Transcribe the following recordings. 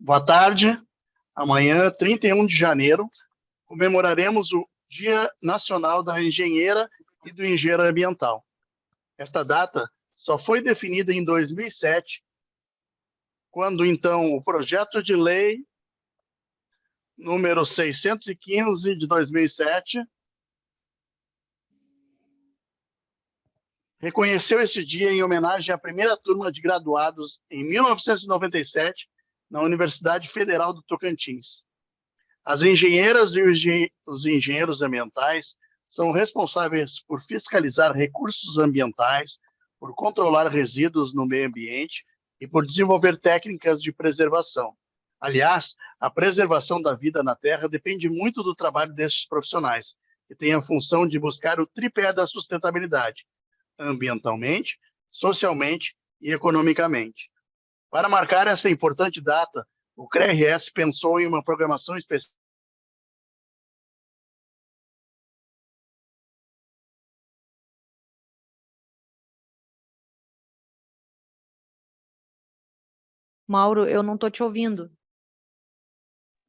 Boa tarde. Amanhã, 31 de janeiro, comemoraremos o Dia Nacional da Engenheira e do Engenheiro Ambiental. Esta data só foi definida em 2007, quando, então, o projeto de lei número 615 de 2007 reconheceu esse dia em homenagem à primeira turma de graduados em 1997 na Universidade Federal do Tocantins. As engenheiras e os engenheiros ambientais são responsáveis por fiscalizar recursos ambientais, por controlar resíduos no meio ambiente e por desenvolver técnicas de preservação. Aliás, a preservação da vida na Terra depende muito do trabalho desses profissionais, que têm a função de buscar o tripé da sustentabilidade, ambientalmente, socialmente e economicamente. Para marcar essa importante data, o CREA-RS pensou em uma programação específica. Mauro, eu não estou te ouvindo.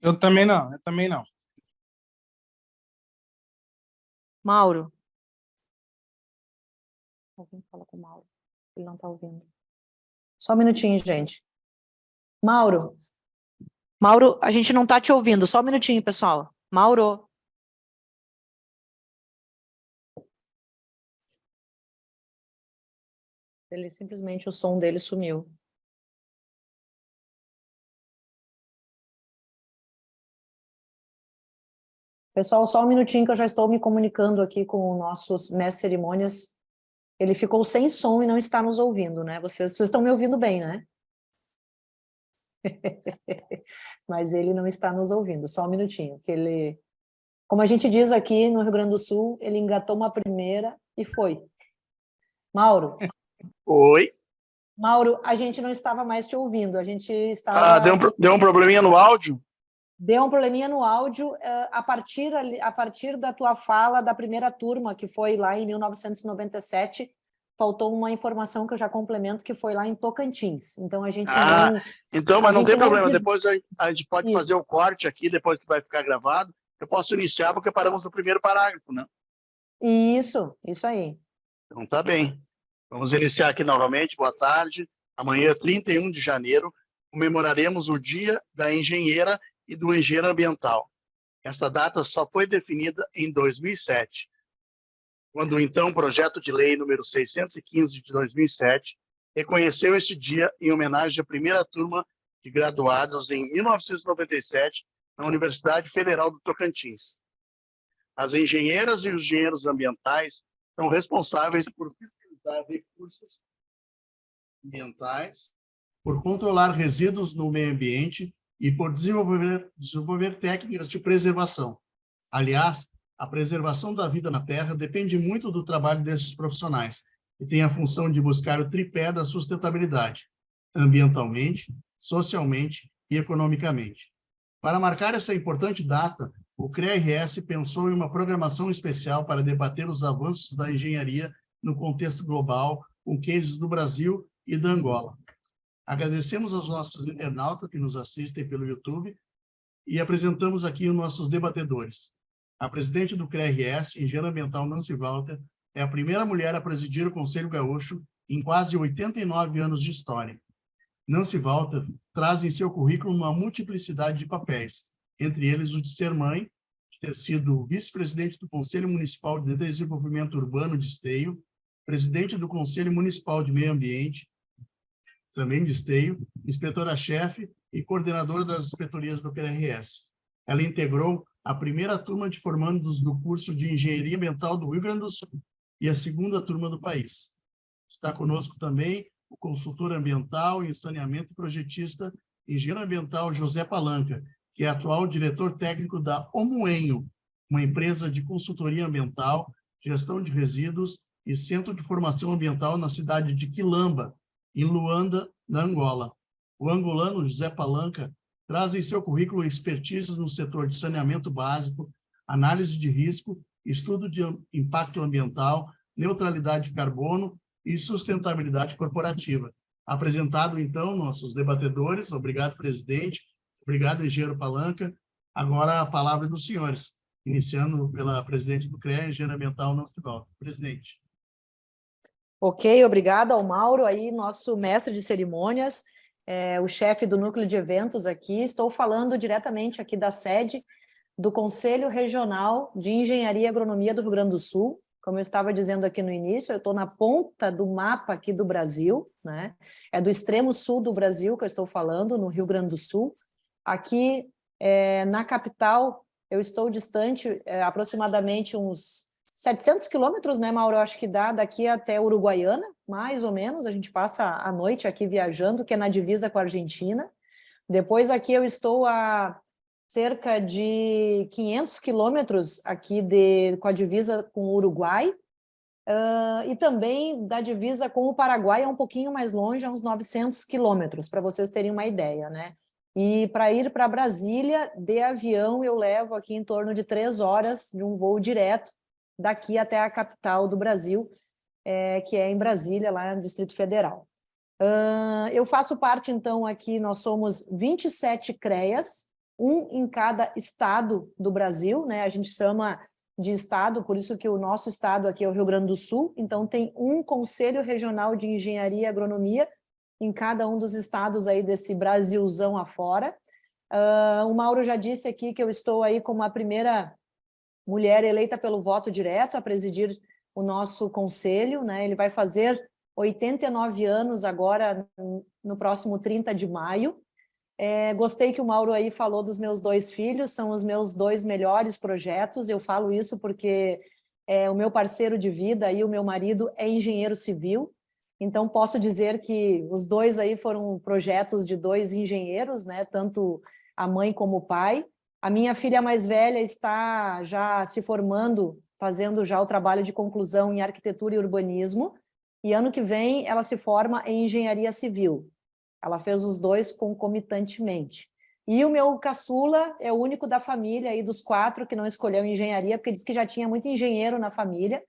Eu também não. Mauro. Alguém fala com o Mauro. Ele não está ouvindo. Só um minutinho, gente. Mauro, a gente não está te ouvindo. Só um minutinho, pessoal. Mauro. Ele simplesmente, o som dele sumiu. Pessoal, só um minutinho que eu já estou me comunicando aqui com o nosso mestre de cerimônias. Ele ficou sem som e não está nos ouvindo, né? Vocês estão me ouvindo bem, né? Mas ele não está nos ouvindo. Só um minutinho, que ele... Como a gente diz aqui no Rio Grande do Sul, ele engatou uma primeira e foi. Mauro. Oi. Mauro, a gente não estava mais te ouvindo. A gente estava... Deu um probleminha no áudio? Deu um probleminha no áudio a partir da tua fala da primeira turma, que foi lá em 1997, faltou uma informação que eu já complemento, que foi lá em Tocantins. Então, a gente não... Então, mas não tem problema, depois a gente pode fazer o corte aqui, depois que vai ficar gravado, eu posso iniciar, porque paramos no primeiro parágrafo, né? Isso aí. Então, tá bem. Vamos iniciar aqui novamente, boa tarde. Amanhã, 31 de janeiro, comemoraremos o Dia da Engenheira e do Engenheiro Ambiental. Esta data só foi definida em 2007, quando então o projeto de lei número 615 de 2007 reconheceu este dia em homenagem à primeira turma de graduados em 1997 na Universidade Federal do Tocantins. As engenheiras e os engenheiros ambientais são responsáveis por fiscalizar recursos ambientais, por controlar resíduos no meio ambiente e por desenvolver técnicas de preservação. Aliás, a preservação da vida na Terra depende muito do trabalho desses profissionais, que têm a função de buscar o tripé da sustentabilidade, ambientalmente, socialmente e economicamente. Para marcar essa importante data, o CREA-RS pensou em uma programação especial para debater os avanços da engenharia no contexto global, com cases do Brasil e da Angola. Agradecemos aos nossos internautas que nos assistem pelo YouTube e apresentamos aqui os nossos debatedores. A presidente do CREA-RS, engenheira ambiental Nancy Walter, é a primeira mulher a presidir o Conselho Gaúcho em quase 89 anos de história. Nancy Walter traz em seu currículo uma multiplicidade de papéis, entre eles o de ser mãe, de ter sido vice-presidente do Conselho Municipal de Desenvolvimento Urbano de Esteio, presidente do Conselho Municipal de Meio Ambiente, também de Esteio, inspetora-chefe e coordenadora das inspetorias do CREA-RS. Ela integrou a primeira turma de formandos do curso de Engenharia Ambiental do Rio Grande do Sul e a segunda turma do país. Está conosco também o consultor ambiental em saneamento e projetista, engenheiro ambiental José Palanca, que é atual diretor técnico da Omoenho, uma empresa de consultoria ambiental, gestão de resíduos e centro de formação ambiental na cidade de Quilamba, em Luanda, na Angola. O angolano José Palanca traz em seu currículo expertise no setor de saneamento básico, análise de risco, estudo de impacto ambiental, neutralidade de carbono e sustentabilidade corporativa. Apresentado, então, nossos debatedores. Obrigado, presidente. Obrigado, engenheiro Palanca. Agora a palavra é dos senhores, iniciando pela presidente do CREA, engenheira ambiental Nancy Baldi. Presidente. Ok, obrigada ao Mauro, aí, nosso mestre de cerimônias, o chefe do núcleo de eventos aqui. Estou falando diretamente aqui da sede do Conselho Regional de Engenharia e Agronomia do Rio Grande do Sul. Como eu estava dizendo aqui no início, eu estou na ponta do mapa aqui do Brasil, né? É do extremo sul do Brasil que eu estou falando, no Rio Grande do Sul. Aqui, na capital, eu estou distante aproximadamente uns 700 quilômetros, né, Mauro? Eu acho que dá daqui até Uruguaiana, mais ou menos. A gente passa a noite aqui viajando, que é na divisa com a Argentina. Depois aqui eu estou a cerca de 500 quilômetros aqui com a divisa com o Uruguai, e também da divisa com o Paraguai é um pouquinho mais longe, a uns 900 quilômetros, para vocês terem uma ideia, né? E para ir para Brasília, de avião, eu levo aqui em torno de 3 horas de um voo direto daqui até a capital do Brasil, que é em Brasília, lá no Distrito Federal. Eu faço parte, então, aqui, nós somos 27 CREAs, um em cada estado do Brasil, né? A gente chama de estado, por isso que o nosso estado aqui é o Rio Grande do Sul, então tem um Conselho Regional de Engenharia e Agronomia em cada um dos estados aí desse Brasilzão afora. O Mauro já disse aqui que eu estou aí como a primeira mulher eleita pelo voto direto a presidir o nosso conselho, né? Ele vai fazer 89 anos agora, no próximo 30 de maio. Gostei que o Mauro aí falou dos meus 2 filhos, são os meus 2 melhores projetos. Eu falo isso porque o meu parceiro de vida e o meu marido é engenheiro civil, então posso dizer que os 2 aí foram projetos de 2 engenheiros, né? Tanto a mãe como o pai. A minha filha mais velha está já se formando, fazendo já o trabalho de conclusão em arquitetura e urbanismo, e ano que vem ela se forma em engenharia civil. Ela fez os 2 concomitantemente. E o meu caçula é o único da família, aí dos 4, que não escolheu engenharia, porque disse que já tinha muito engenheiro na família.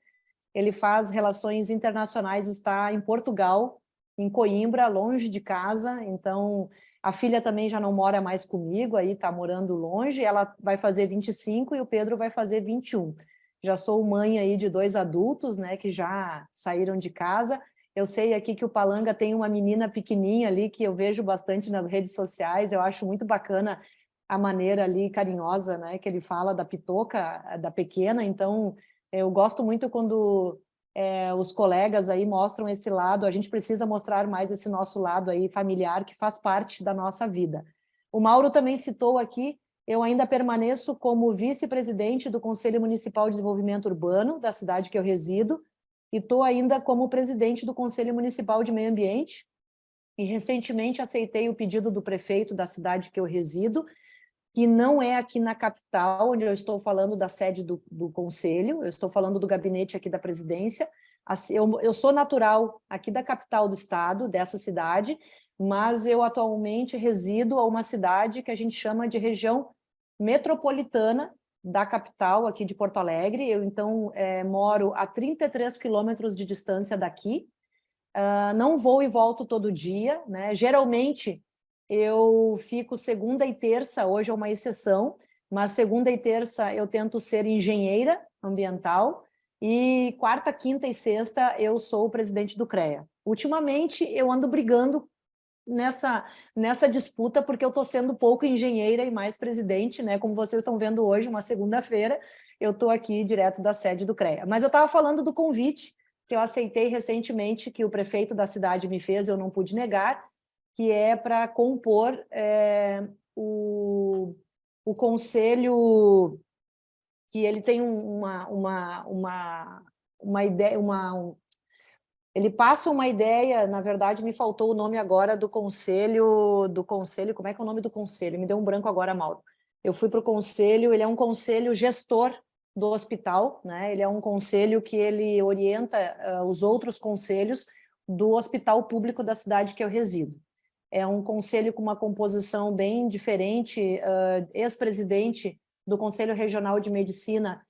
Ele faz relações internacionais, está em Portugal, em Coimbra, longe de casa. Então, a filha também já não mora mais comigo, aí está morando longe. Ela vai fazer 25 e o Pedro vai fazer 21. Já sou mãe aí de 2 adultos, né, que já saíram de casa. Eu sei aqui que o Palanga tem uma menina pequenininha ali, que eu vejo bastante nas redes sociais. Eu acho muito bacana a maneira ali carinhosa, né, que ele fala da pitoca, da pequena. Então, eu gosto muito quando os colegas aí mostram esse lado. A gente precisa mostrar mais esse nosso lado aí familiar, que faz parte da nossa vida. O Mauro também citou aqui, eu ainda permaneço como vice-presidente do Conselho Municipal de Desenvolvimento Urbano, da cidade que eu resido, e estou ainda como presidente do Conselho Municipal de Meio Ambiente, e recentemente aceitei o pedido do prefeito da cidade que eu resido, que não é aqui na capital, onde eu estou falando da sede do Conselho, eu estou falando do gabinete aqui da presidência. Eu sou natural aqui da capital do estado, dessa cidade, mas eu atualmente resido a uma cidade que a gente chama de região metropolitana da capital aqui de Porto Alegre. Eu, então, moro a 33 quilômetros de distância daqui. Não vou e volto todo dia, né? Geralmente, eu fico segunda e terça, hoje é uma exceção, mas segunda e terça eu tento ser engenheira ambiental, e quarta, quinta e sexta eu sou o presidente do CREA. Ultimamente, eu ando brigando nessa disputa, porque eu estou sendo pouco engenheira e mais presidente, né? Como vocês estão vendo hoje, uma segunda-feira, eu estou aqui direto da sede do CREA. Mas eu estava falando do convite que eu aceitei recentemente, que o prefeito da cidade me fez, eu não pude negar, que é para compor o conselho, que ele tem uma ideia, ele passa uma ideia, na verdade me faltou o nome agora do conselho, como é que é o nome do conselho? Me deu um branco agora, Mauro. Eu fui para o conselho, ele é um conselho gestor do hospital, né? Ele é um conselho que ele orienta os outros conselhos do hospital público da cidade que eu resido. É um conselho com uma composição bem diferente, ex-presidente do Conselho Regional de Medicina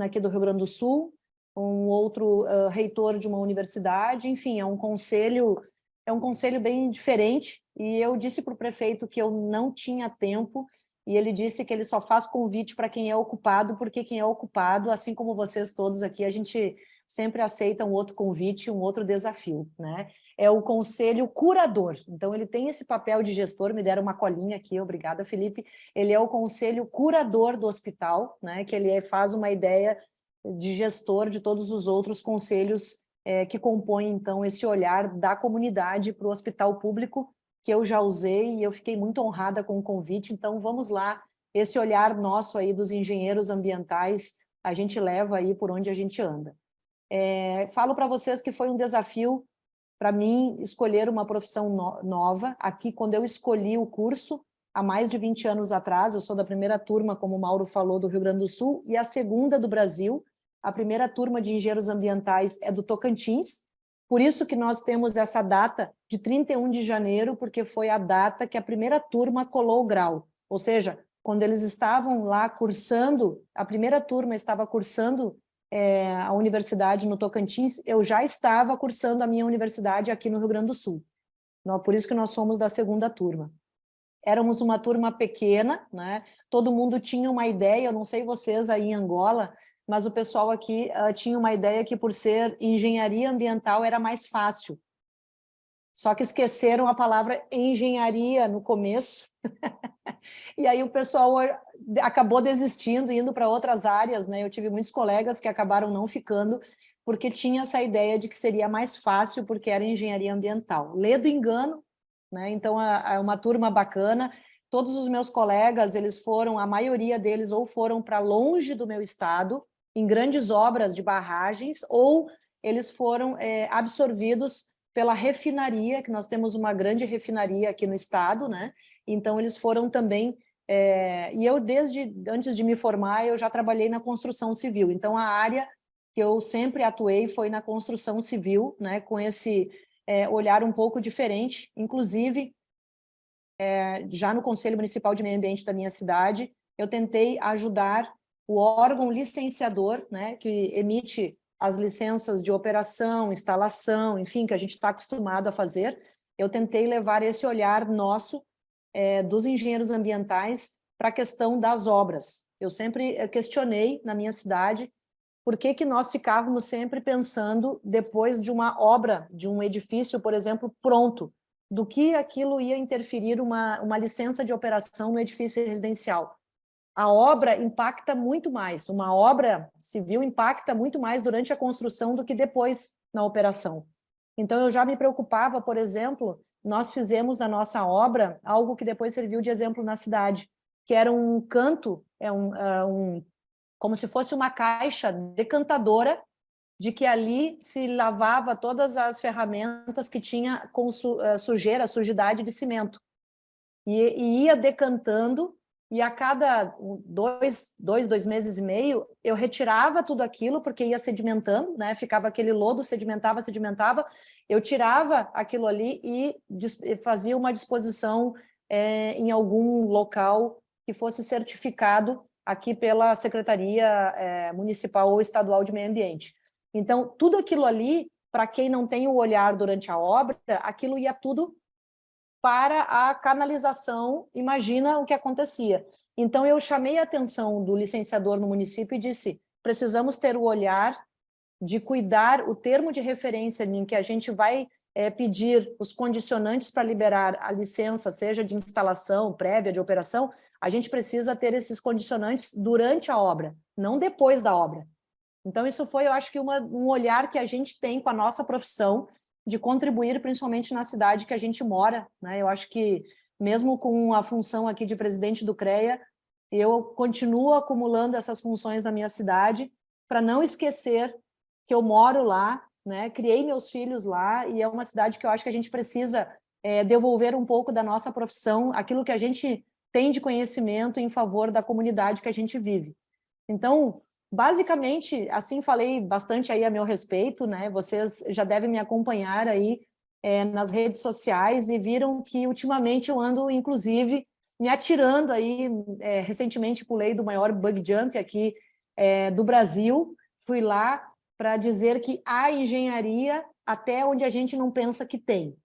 aqui do Rio Grande do Sul, um outro reitor de uma universidade, enfim, é um conselho é um conselho bem diferente, e eu disse para o prefeito que eu não tinha tempo, e ele disse que ele só faz convite para quem é ocupado, porque quem é ocupado, assim como vocês todos aqui, a gente sempre aceita um outro convite, um outro desafio, né? É o conselho curador. Então, ele tem esse papel de gestor, me deram uma colinha aqui, obrigada, Felipe. Ele é o conselho curador do hospital, né? Que ele faz uma ideia de gestor de todos os outros conselhos que compõem, então, esse olhar da comunidade para o hospital público, que eu já usei e eu fiquei muito honrada com o convite. Então, vamos lá, esse olhar nosso aí dos engenheiros ambientais, a gente leva aí por onde a gente anda. Falo para vocês que foi um desafio para mim escolher uma profissão nova. Aqui, quando eu escolhi o curso, há mais de 20 anos atrás, eu sou da primeira turma, como o Mauro falou, do Rio Grande do Sul, e a segunda do Brasil. A primeira turma de engenheiros ambientais é do Tocantins, por isso que nós temos essa data de 31 de janeiro, porque foi a data que a primeira turma colou o grau, ou seja, quando eles estavam lá cursando, a primeira turma estava cursando a universidade no Tocantins, eu já estava cursando a minha universidade aqui no Rio Grande do Sul. Por isso que nós somos da segunda turma. Éramos uma turma pequena, né? Todo mundo tinha uma ideia, eu não sei vocês aí em Angola, mas o pessoal aqui tinha uma ideia que por ser engenharia ambiental era mais fácil. Só que esqueceram a palavra engenharia no começo. E aí o pessoal acabou desistindo, indo para outras áreas, né? Eu tive muitos colegas que acabaram não ficando, porque tinha essa ideia de que seria mais fácil, porque era engenharia ambiental. Ledo engano, né? Então, é uma turma bacana. Todos os meus colegas, eles foram, a maioria deles, ou foram para longe do meu estado, em grandes obras de barragens, ou eles foram absorvidos pela refinaria, que nós temos uma grande refinaria aqui no estado, né? Então, eles foram também... e eu, antes de me formar, eu já trabalhei na construção civil. Então, a área que eu sempre atuei foi na construção civil, né? Com esse olhar um pouco diferente. Inclusive, já no Conselho Municipal de Meio Ambiente da minha cidade, eu tentei ajudar o órgão licenciador, né? Que emite as licenças de operação, instalação, enfim, que a gente está acostumado a fazer. Eu tentei levar esse olhar nosso dos engenheiros ambientais para a questão das obras. Eu sempre questionei na minha cidade por que nós ficávamos sempre pensando, depois de uma obra, de um edifício, por exemplo, pronto, do que aquilo ia interferir uma licença de operação no edifício residencial. A obra impacta muito mais, uma obra civil impacta muito mais durante a construção do que depois na operação. Então, eu já me preocupava, por exemplo, nós fizemos na nossa obra algo que depois serviu de exemplo na cidade, que era um canto, como se fosse uma caixa decantadora, de que ali se lavava todas as ferramentas que tinha com sujeira, sujidade de cimento. E ia decantando, e a cada 2 meses e meio, eu retirava tudo aquilo, porque ia sedimentando, né? Ficava aquele lodo, sedimentava, eu tirava aquilo ali e fazia uma disposição em algum local que fosse certificado aqui pela Secretaria Municipal ou Estadual de Meio Ambiente. Então, tudo aquilo ali, para quem não tem o olhar durante a obra, aquilo ia tudo para a canalização, imagina o que acontecia. Então, eu chamei a atenção do licenciador no município e disse, precisamos ter o olhar de cuidar o termo de referência em que a gente vai pedir os condicionantes para liberar a licença, seja de instalação, prévia, de operação, a gente precisa ter esses condicionantes durante a obra, não depois da obra. Então, isso foi, eu acho que um olhar que a gente tem com a nossa profissão, de contribuir principalmente na cidade que a gente mora, né? Eu acho que, mesmo com a função aqui de presidente do CREA, eu continuo acumulando essas funções na minha cidade, para não esquecer que eu moro lá, né? Criei meus filhos lá, e é uma cidade que eu acho que a gente precisa devolver um pouco da nossa profissão, aquilo que a gente tem de conhecimento em favor da comunidade que a gente vive. Então, basicamente, assim, falei bastante aí a meu respeito, né? Vocês já devem me acompanhar aí nas redes sociais e viram que ultimamente eu ando, inclusive, me atirando aí. Recentemente pulei do maior bug jump aqui do Brasil. Fui lá para dizer que há engenharia até onde a gente não pensa que tem.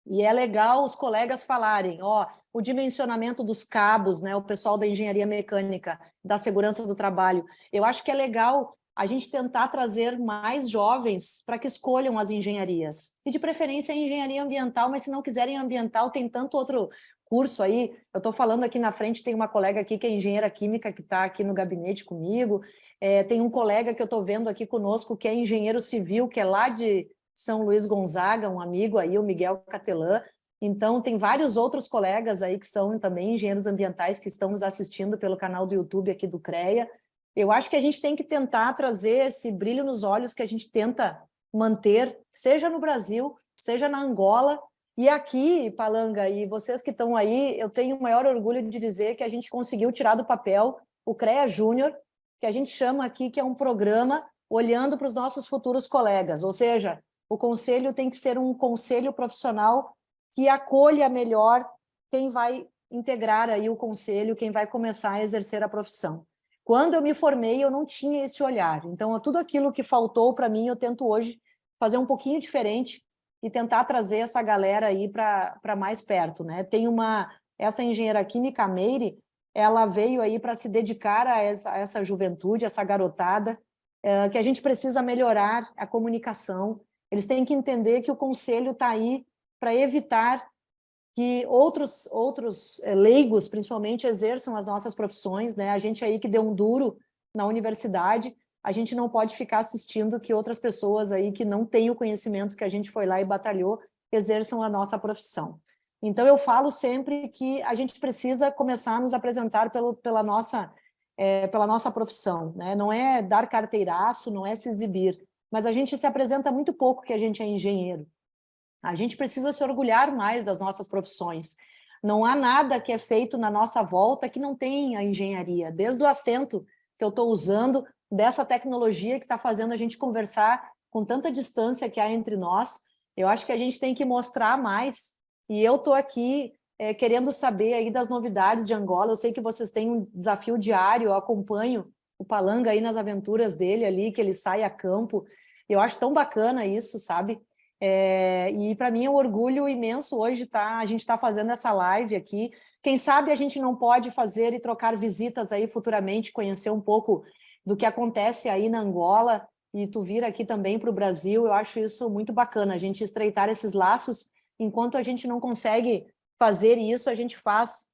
E é legal os colegas falarem, ó, o dimensionamento dos cabos, né, o pessoal da engenharia mecânica, da segurança do trabalho. Eu acho que é legal a gente tentar trazer mais jovens para que escolham as engenharias. E de preferência a engenharia ambiental, mas se não quiserem ambiental, tem tanto outro curso aí. Eu estou falando aqui na frente, tem uma colega aqui que é engenheira química, que está aqui no gabinete comigo. Tem um colega que eu estou vendo aqui conosco, que é engenheiro civil, que é lá de São Luís Gonzaga, um amigo aí, o Miguel Catelã. Então, tem vários outros colegas aí que são também engenheiros ambientais que estão nos assistindo pelo canal do YouTube aqui do CREA. Eu acho que a gente tem que tentar trazer esse brilho nos olhos que a gente tenta manter, seja no Brasil, seja na Angola. E aqui, Palanga, e vocês que estão aí, eu tenho o maior orgulho de dizer que a gente conseguiu tirar do papel o CREA Júnior, que a gente chama aqui, que é um programa olhando para os nossos futuros colegas, ou seja, o conselho tem que ser um conselho profissional que acolha melhor quem vai integrar aí o conselho, quem vai começar a exercer a profissão. Quando eu me formei, eu não tinha esse olhar. Então, tudo aquilo que faltou para mim, eu tento hoje fazer um pouquinho diferente e tentar trazer essa galera aí para mais perto, né? Tem essa engenheira química, a Meire, ela veio aí para se dedicar a essa juventude, essa garotada, que a gente precisa melhorar a comunicação. Eles têm que entender que o conselho está aí para evitar que outros leigos, principalmente, exerçam as nossas profissões, né? A gente aí que deu um duro na universidade, a gente não pode ficar assistindo que outras pessoas aí que não têm o conhecimento que a gente foi lá e batalhou, exerçam a nossa profissão. Então, eu falo sempre que a gente precisa começar a nos apresentar pela nossa profissão, né? Não é dar carteiraço, não é se exibir, mas a gente se apresenta muito pouco que a gente é engenheiro. A gente precisa se orgulhar mais das nossas profissões. Não há nada que é feito na nossa volta que não tenha engenharia, desde o assento que eu estou usando, dessa tecnologia que está fazendo a gente conversar com tanta distância que há entre nós. Eu acho que a gente tem que mostrar mais, e eu estou aqui querendo saber aí das novidades de Angola. Eu sei que vocês têm um desafio diário, eu acompanho o Palanga aí nas aventuras dele ali, que ele sai a campo. Eu acho tão bacana isso, sabe? E para mim é um orgulho imenso hoje a gente está fazendo essa live aqui. Quem sabe a gente não pode fazer e trocar visitas aí futuramente, conhecer um pouco do que acontece aí na Angola e tu vir aqui também para o Brasil. Eu acho isso muito bacana, a gente estreitar esses laços. Enquanto a gente não consegue fazer isso, a gente faz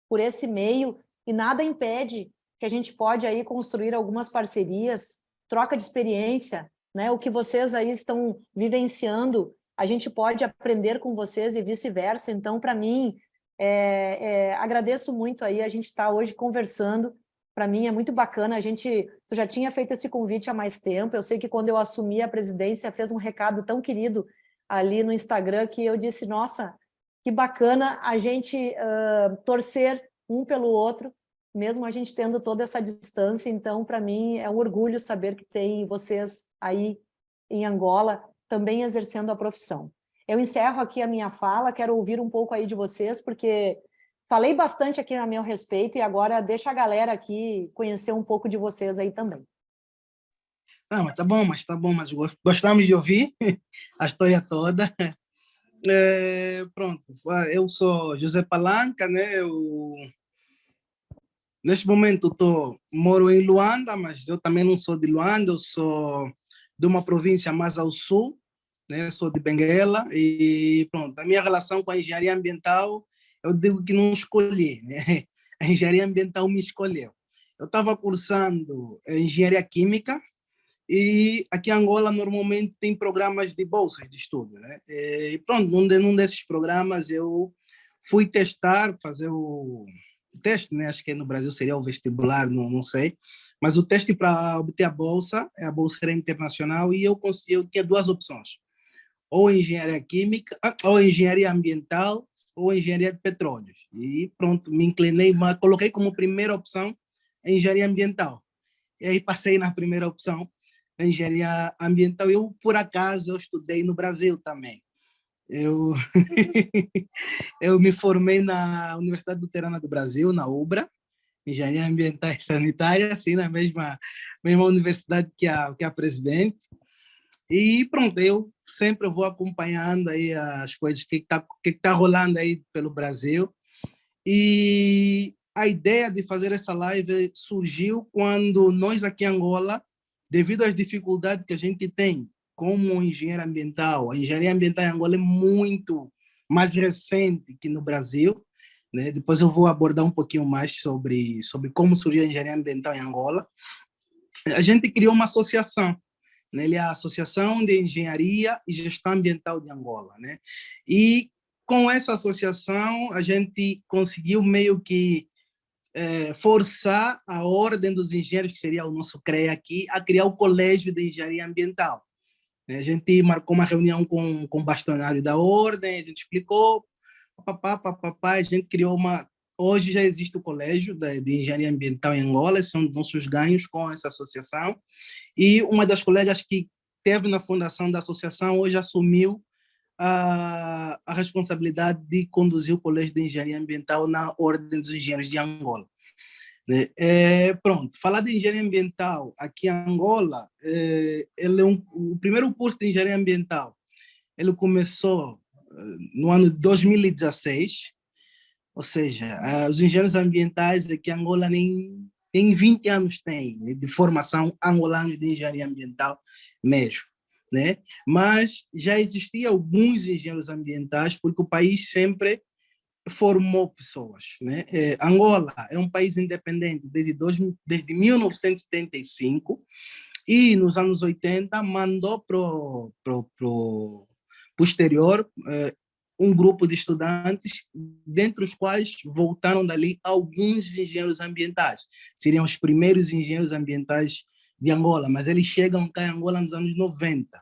por esse meio e nada impede que a gente pode aí construir algumas parcerias, troca de experiência, né? O que vocês aí estão vivenciando, a gente pode aprender com vocês e vice-versa. Então, para mim, agradeço muito aí a gente estar hoje conversando. Para mim é muito bacana. Tu já tinha feito esse convite há mais tempo. Eu sei que quando eu assumi a presidência, fez um recado tão querido ali no Instagram que eu disse, nossa, que bacana a gente torcer um pelo outro, mesmo a gente tendo toda essa distância. Então, para mim, é um orgulho saber que tem vocês aí em Angola também exercendo a profissão. Eu encerro aqui a minha fala, quero ouvir um pouco aí de vocês, porque falei bastante aqui a meu respeito e agora deixa a galera aqui conhecer um pouco de vocês aí também. Não, mas tá bom, mas gostamos de ouvir a história toda. Pronto, eu sou José Palanca, né? Neste momento moro em Luanda, mas eu também não sou de Luanda, eu sou de uma província mais ao sul, né? Sou de Benguela e pronto, a minha relação com a engenharia ambiental, eu digo que não escolhi, né? A engenharia ambiental me escolheu. Eu estava cursando engenharia química e aqui em Angola normalmente tem programas de bolsas de estudo, né? E pronto, num desses programas eu fui testar, fazer o teste, né? Acho que no Brasil seria o vestibular, não sei, mas o teste para obter a bolsa era internacional e eu tinha duas opções, ou engenharia química, ou engenharia ambiental, ou engenharia de petróleos. E pronto, me inclinei, mas coloquei como primeira opção a engenharia ambiental. E aí passei na primeira opção, a engenharia ambiental. Eu, por acaso, eu estudei no Brasil também. Eu, eu me formei na Universidade Luterana do Brasil, na UBRA, Engenharia Ambiental e Sanitária, assim, mesma universidade que a presidente. E pronto, eu sempre vou acompanhando aí as coisas que tá rolando aí pelo Brasil. E a ideia de fazer essa live surgiu quando nós aqui em Angola, devido às dificuldades que a gente tem como engenheiro ambiental, a engenharia ambiental em Angola é muito mais recente que no Brasil, né? Depois eu vou abordar um pouquinho mais sobre como surgiu a engenharia ambiental em Angola. A gente criou uma associação, né? Ele é a Associação de Engenharia e Gestão Ambiental de Angola, né? E com essa associação a gente conseguiu meio que forçar a Ordem dos Engenheiros, que seria o nosso CREA aqui, a criar o Colégio de Engenharia Ambiental. A gente marcou uma reunião com o bastonário da Ordem, a gente explicou, papapá, a gente criou uma... Hoje já existe o Colégio de Engenharia Ambiental em Angola, são nossos ganhos com essa associação. E uma das colegas que teve na fundação da associação hoje assumiu a responsabilidade de conduzir o Colégio de Engenharia Ambiental na Ordem dos Engenheiros de Angola. Pronto, falar de engenharia ambiental aqui em Angola, ele é o primeiro curso de engenharia ambiental, ele começou no ano de 2016, ou seja, os engenheiros ambientais aqui em Angola nem 20 anos têm, né, de formação angolana de engenharia ambiental mesmo, né? Mas já existiam alguns engenheiros ambientais, porque o país sempre formou pessoas, né? Angola é um país independente desde 1975 e nos anos 80 mandou pro exterior um grupo de estudantes, dentre os quais voltaram dali alguns engenheiros ambientais. Seriam os primeiros engenheiros ambientais de Angola, mas eles chegam cá em Angola nos anos 90.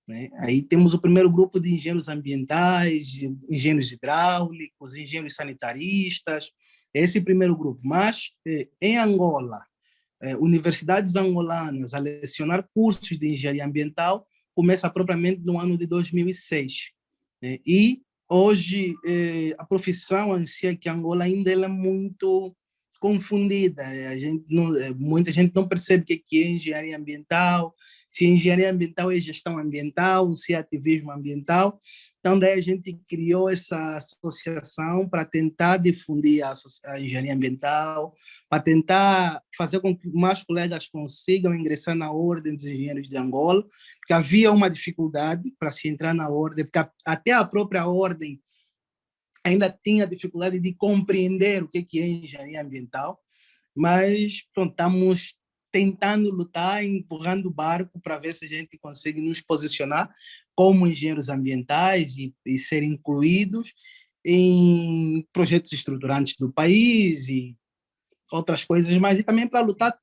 Né? Aí temos o primeiro grupo de engenheiros ambientais, engenheiros hidráulicos, engenheiros sanitaristas, esse primeiro grupo. Mas em Angola, universidades angolanas a lecionar cursos de engenharia ambiental começa propriamente no ano de 2006. Né? E hoje a profissão em si aqui em Angola ainda é muito confundida. Muita gente não percebe o que é engenharia ambiental, se engenharia ambiental é gestão ambiental, se é ativismo ambiental. Então, daí a gente criou essa associação para tentar difundir a engenharia ambiental, para tentar fazer com que mais colegas consigam ingressar na Ordem dos Engenheiros de Angola, porque havia uma dificuldade para se entrar na Ordem, porque até a própria Ordem ainda tinha dificuldade de compreender o que é engenharia ambiental, mas pronto, estamos tentando lutar, empurrando o barco para ver se a gente consegue nos posicionar como engenheiros ambientais e ser incluídos em projetos estruturantes do país e outras coisas, mas e também para lutar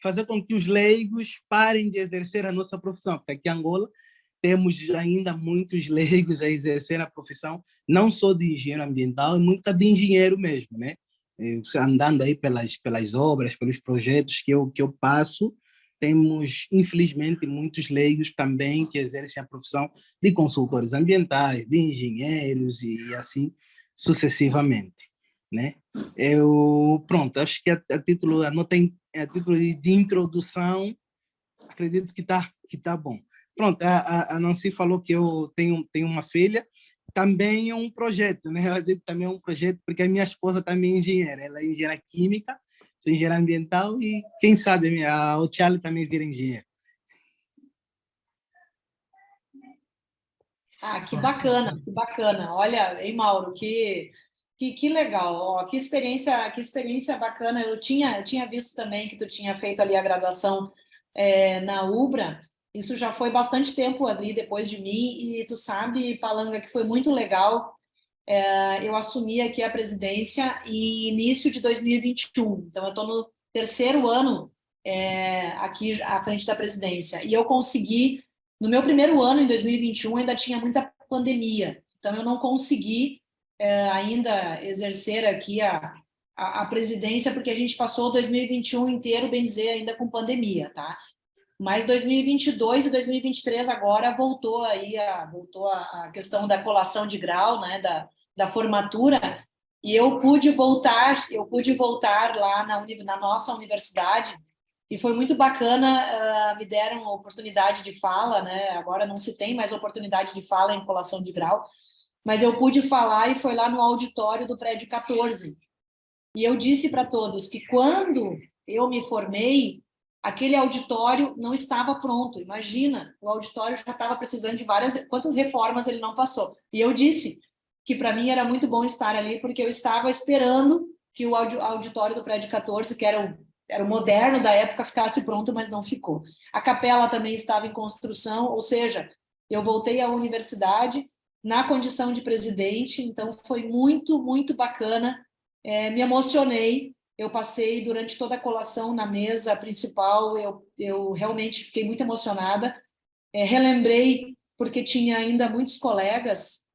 fazer com que os leigos parem de exercer a nossa profissão, porque aqui em Angola temos ainda muitos leigos a exercer a profissão, não só de engenheiro ambiental, muito de engenheiro mesmo, né? Andando aí pelas obras, pelos projetos que eu passo, temos, infelizmente, muitos leigos também que exercem a profissão de consultores ambientais, de engenheiros e assim sucessivamente, né? Pronto, acho que a título de introdução, acredito que tá bom. Pronto, a Nancy falou que eu tenho uma filha, também é um projeto, né? Eu digo também é um projeto, porque a minha esposa também é engenheira, ela é engenheira química, sou engenheira ambiental e, quem sabe, o Charlie também vira engenheiro. Ah, que bacana, que bacana. Olha, hein, Mauro, que legal. Ó, que experiência bacana. Eu tinha visto também que tu tinha feito ali a graduação na UBRA. Isso já foi bastante tempo ali depois de mim, e tu sabe, Palanga, que foi muito legal. Eu assumi aqui a presidência em início de 2021, então eu estou no terceiro ano aqui à frente da presidência, e eu consegui, no meu primeiro ano, em 2021, ainda tinha muita pandemia, então eu não consegui ainda exercer aqui a presidência, porque a gente passou 2021 inteiro, bem dizer, ainda com pandemia, tá? Mas 2022 e 2023 agora voltou a questão da colação de grau, né, da formatura, e eu pude voltar lá na nossa universidade E foi muito bacana, me deram a oportunidade de fala, né? Agora não se tem mais oportunidade de fala em colação de grau, mas eu pude falar e foi lá no auditório do prédio 14. E eu disse para todos que quando eu me formei, aquele auditório não estava pronto. Imagina, o auditório já estava precisando de quantas reformas ele não passou. E eu disse que para mim era muito bom estar ali, porque eu estava esperando que o auditório do prédio 14, que era o moderno da época, ficasse pronto, mas não ficou. A capela também estava em construção, ou seja, eu voltei à universidade na condição de presidente, então foi muito, muito bacana. Me emocionei, eu passei durante toda a colação na mesa principal, eu realmente fiquei muito emocionada. Relembrei, porque tinha ainda muitos colegas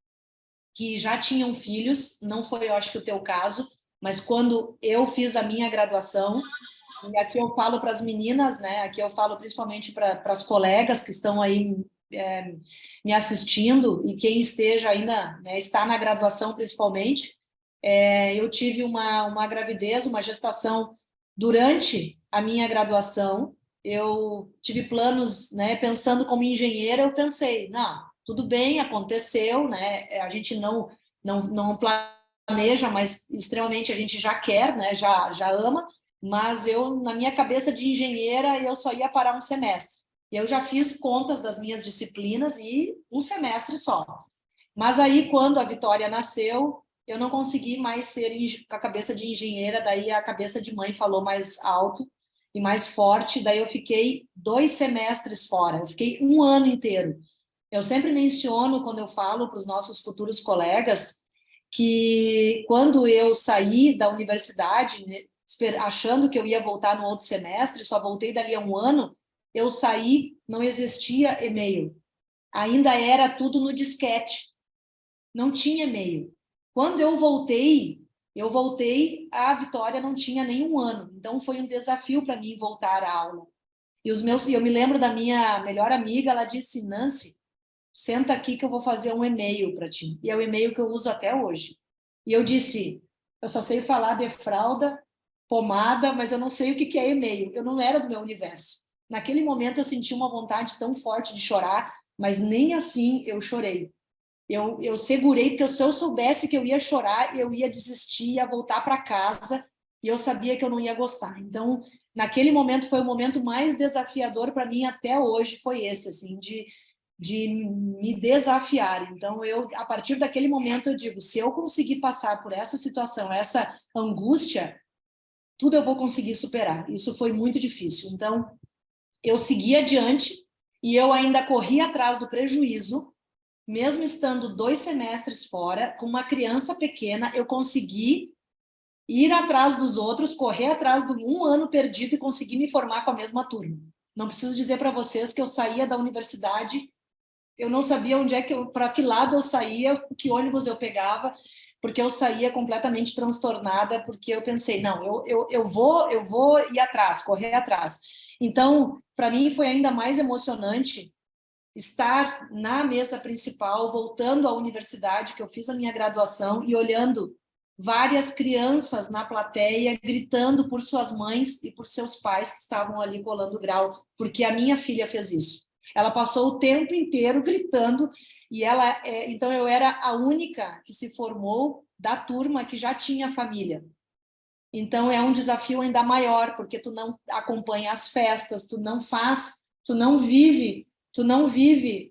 que já tinham filhos, não foi, eu acho que o teu caso, mas quando eu fiz a minha graduação, e aqui eu falo para as meninas, né? Aqui eu falo principalmente para as colegas que estão aí me assistindo, e quem esteja ainda, né, está na graduação principalmente. Eu tive uma gravidez, uma gestação durante a minha graduação. Eu tive planos, né, pensando como engenheira, eu pensei, não, tudo bem, aconteceu, né? A gente não planeja, mas extremamente a gente já quer, né? Já ama. Mas eu, na minha cabeça de engenheira, eu só ia parar um semestre. Eu já fiz contas das minhas disciplinas e um semestre só. Mas aí, quando a Vitória nasceu, eu não consegui mais ser com a cabeça de engenheira, daí a cabeça de mãe falou mais alto e mais forte, daí eu fiquei 2 semestres fora, eu fiquei um ano inteiro. Eu sempre menciono, quando eu falo para os nossos futuros colegas, que quando eu saí da universidade, achando que eu ia voltar no outro semestre, só voltei dali a um ano, eu saí, não existia e-mail. Ainda era tudo no disquete. Não tinha e-mail. Quando eu voltei, a Vitória não tinha nem um ano. Então, foi um desafio para mim voltar à aula. E eu me lembro da minha melhor amiga, ela disse, Nancy, senta aqui que eu vou fazer um e-mail para ti. E é o e-mail que eu uso até hoje. E eu disse, eu só sei falar de fralda, pomada, mas eu não sei o que é e-mail. Eu não era do meu universo. Naquele momento eu senti uma vontade tão forte de chorar, mas nem assim eu chorei. Eu segurei, porque se eu soubesse que eu ia chorar, eu ia desistir, ia voltar para casa, e eu sabia que eu não ia gostar. Então, naquele momento, foi o momento mais desafiador para mim até hoje, foi esse, assim, de me desafiar. Então, a partir daquele momento, eu digo, se eu conseguir passar por essa situação, essa angústia, tudo eu vou conseguir superar. Isso foi muito difícil. Então, eu segui adiante, e eu ainda corri atrás do prejuízo, mesmo estando 2 semestres fora, com uma criança pequena, eu consegui ir atrás dos outros, correr atrás de um ano perdido e conseguir me formar com a mesma turma. Não preciso dizer para vocês que eu saía da universidade, eu não sabia para que lado eu saía, que ônibus eu pegava, porque eu saía completamente transtornada, porque eu pensei, não, eu vou ir atrás, correr atrás. Então, para mim foi ainda mais emocionante estar na mesa principal, voltando à universidade, que eu fiz a minha graduação, e olhando várias crianças na plateia, gritando por suas mães e por seus pais que estavam ali colando grau, porque a minha filha fez isso. Ela passou o tempo inteiro gritando, e então eu era a única que se formou da turma que já tinha família. Então é um desafio ainda maior, porque tu não acompanha as festas, tu não vive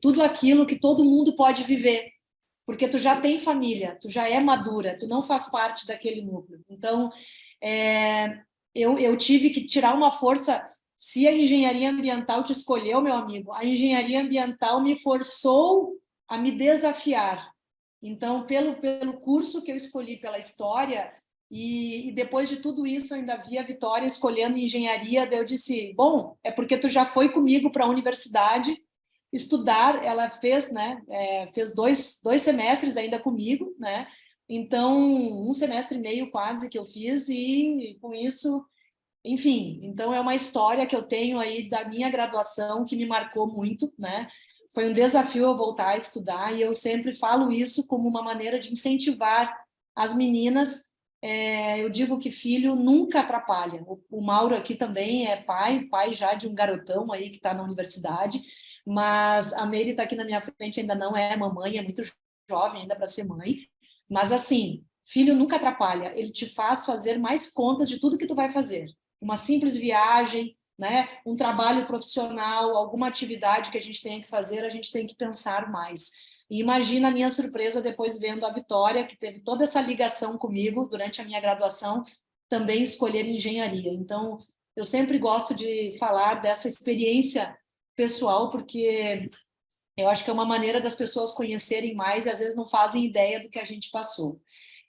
tudo aquilo que todo mundo pode viver, porque tu já tem família, tu já é madura, tu não faz parte daquele núcleo. Então, eu tive que tirar uma força. Se a engenharia ambiental te escolheu, meu amigo, a engenharia ambiental me forçou a me desafiar. Então, pelo curso que eu escolhi, pela história, e depois de tudo isso, eu ainda vi a Vitória escolhendo engenharia, daí eu disse, bom, é porque tu já foi comigo para a universidade estudar, ela fez, né, fez dois semestres ainda comigo, né, então, 1 semestre e meio quase que eu fiz, e com isso, enfim, então é uma história que eu tenho aí da minha graduação que me marcou muito, né, foi um desafio eu voltar a estudar, e eu sempre falo isso como uma maneira de incentivar as meninas eu digo que filho nunca atrapalha. O Mauro aqui também é pai já de um garotão aí que está na universidade, mas a Meire está aqui na minha frente, ainda não é mamãe, é muito jovem ainda para ser mãe, mas assim, filho nunca atrapalha, ele te faz fazer mais contas de tudo que tu vai fazer. Uma simples viagem, né? Um trabalho profissional, alguma atividade que a gente tenha que fazer, a gente tem que pensar mais. E imagina a minha surpresa depois vendo a Vitória, que teve toda essa ligação comigo durante a minha graduação, também escolher engenharia. Então, eu sempre gosto de falar dessa experiência pessoal, porque eu acho que é uma maneira das pessoas conhecerem mais e às vezes não fazem ideia do que a gente passou.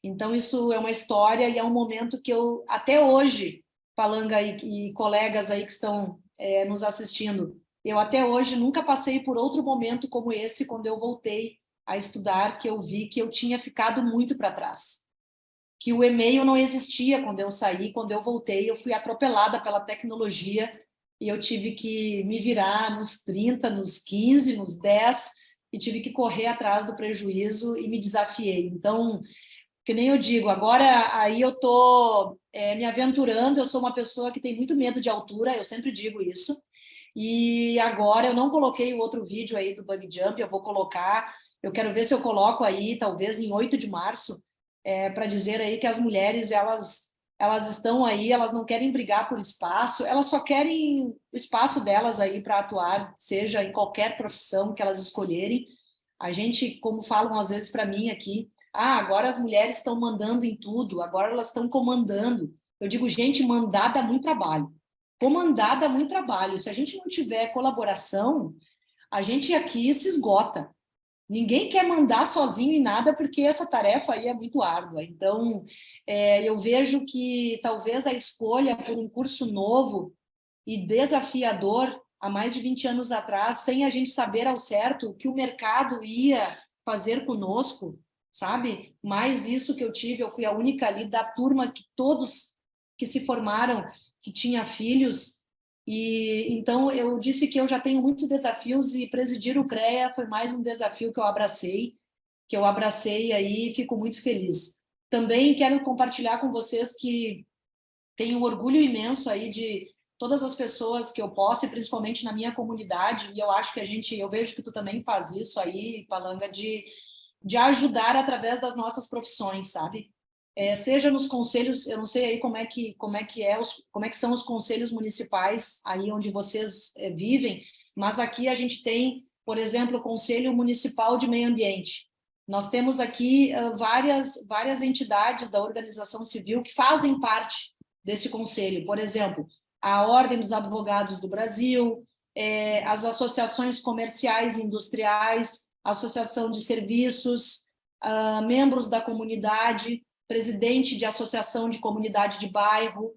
Então, isso é uma história e é um momento que eu, até hoje, Palanga e colegas aí que estão nos assistindo, eu até hoje nunca passei por outro momento como esse, quando eu voltei a estudar, que eu vi que eu tinha ficado muito para trás. Que o e-mail não existia quando eu saí, quando eu voltei, eu fui atropelada pela tecnologia e eu tive que me virar nos 30, nos 15, nos 10, e tive que correr atrás do prejuízo e me desafiei. Então, que nem eu digo, agora aí eu estou me aventurando, eu sou uma pessoa que tem muito medo de altura, eu sempre digo isso, e agora eu não coloquei o outro vídeo aí do Bug Jump, eu vou colocar, eu quero ver se eu coloco aí, talvez em 8 de março, para dizer aí que as mulheres, elas estão aí, elas não querem brigar por espaço, elas só querem o espaço delas aí para atuar, seja em qualquer profissão que elas escolherem. A gente, como falam às vezes para mim aqui, agora as mulheres estão mandando em tudo, agora elas estão comandando. Eu digo, gente, mandar dá muito trabalho. Comandar dá muito trabalho. Se a gente não tiver colaboração, a gente aqui se esgota. Ninguém quer mandar sozinho em nada, porque essa tarefa aí é muito árdua. Então, eu vejo que talvez a escolha por um curso novo e desafiador, há mais de 20 anos atrás, sem a gente saber ao certo o que o mercado ia fazer conosco, sabe? Mais isso que eu tive, eu fui a única ali da turma que todos que se formaram, que tinha filhos, e então eu disse que eu já tenho muitos desafios e presidir o CREA foi mais um desafio que eu abracei aí e fico muito feliz. Também quero compartilhar com vocês que tenho um orgulho imenso aí de todas as pessoas que eu posso, e principalmente na minha comunidade, e eu acho que eu vejo que tu também faz isso aí, Palanga, de ajudar através das nossas profissões, sabe? Seja nos conselhos, eu não sei aí como é que são os conselhos municipais aí onde vocês vivem, mas aqui a gente tem, por exemplo, o Conselho Municipal de Meio Ambiente. Nós temos aqui várias entidades da organização civil que fazem parte desse conselho. Por exemplo, a Ordem dos Advogados do Brasil, as associações comerciais e industriais, a Associação de Serviços, membros da comunidade, presidente de associação de comunidade de bairro.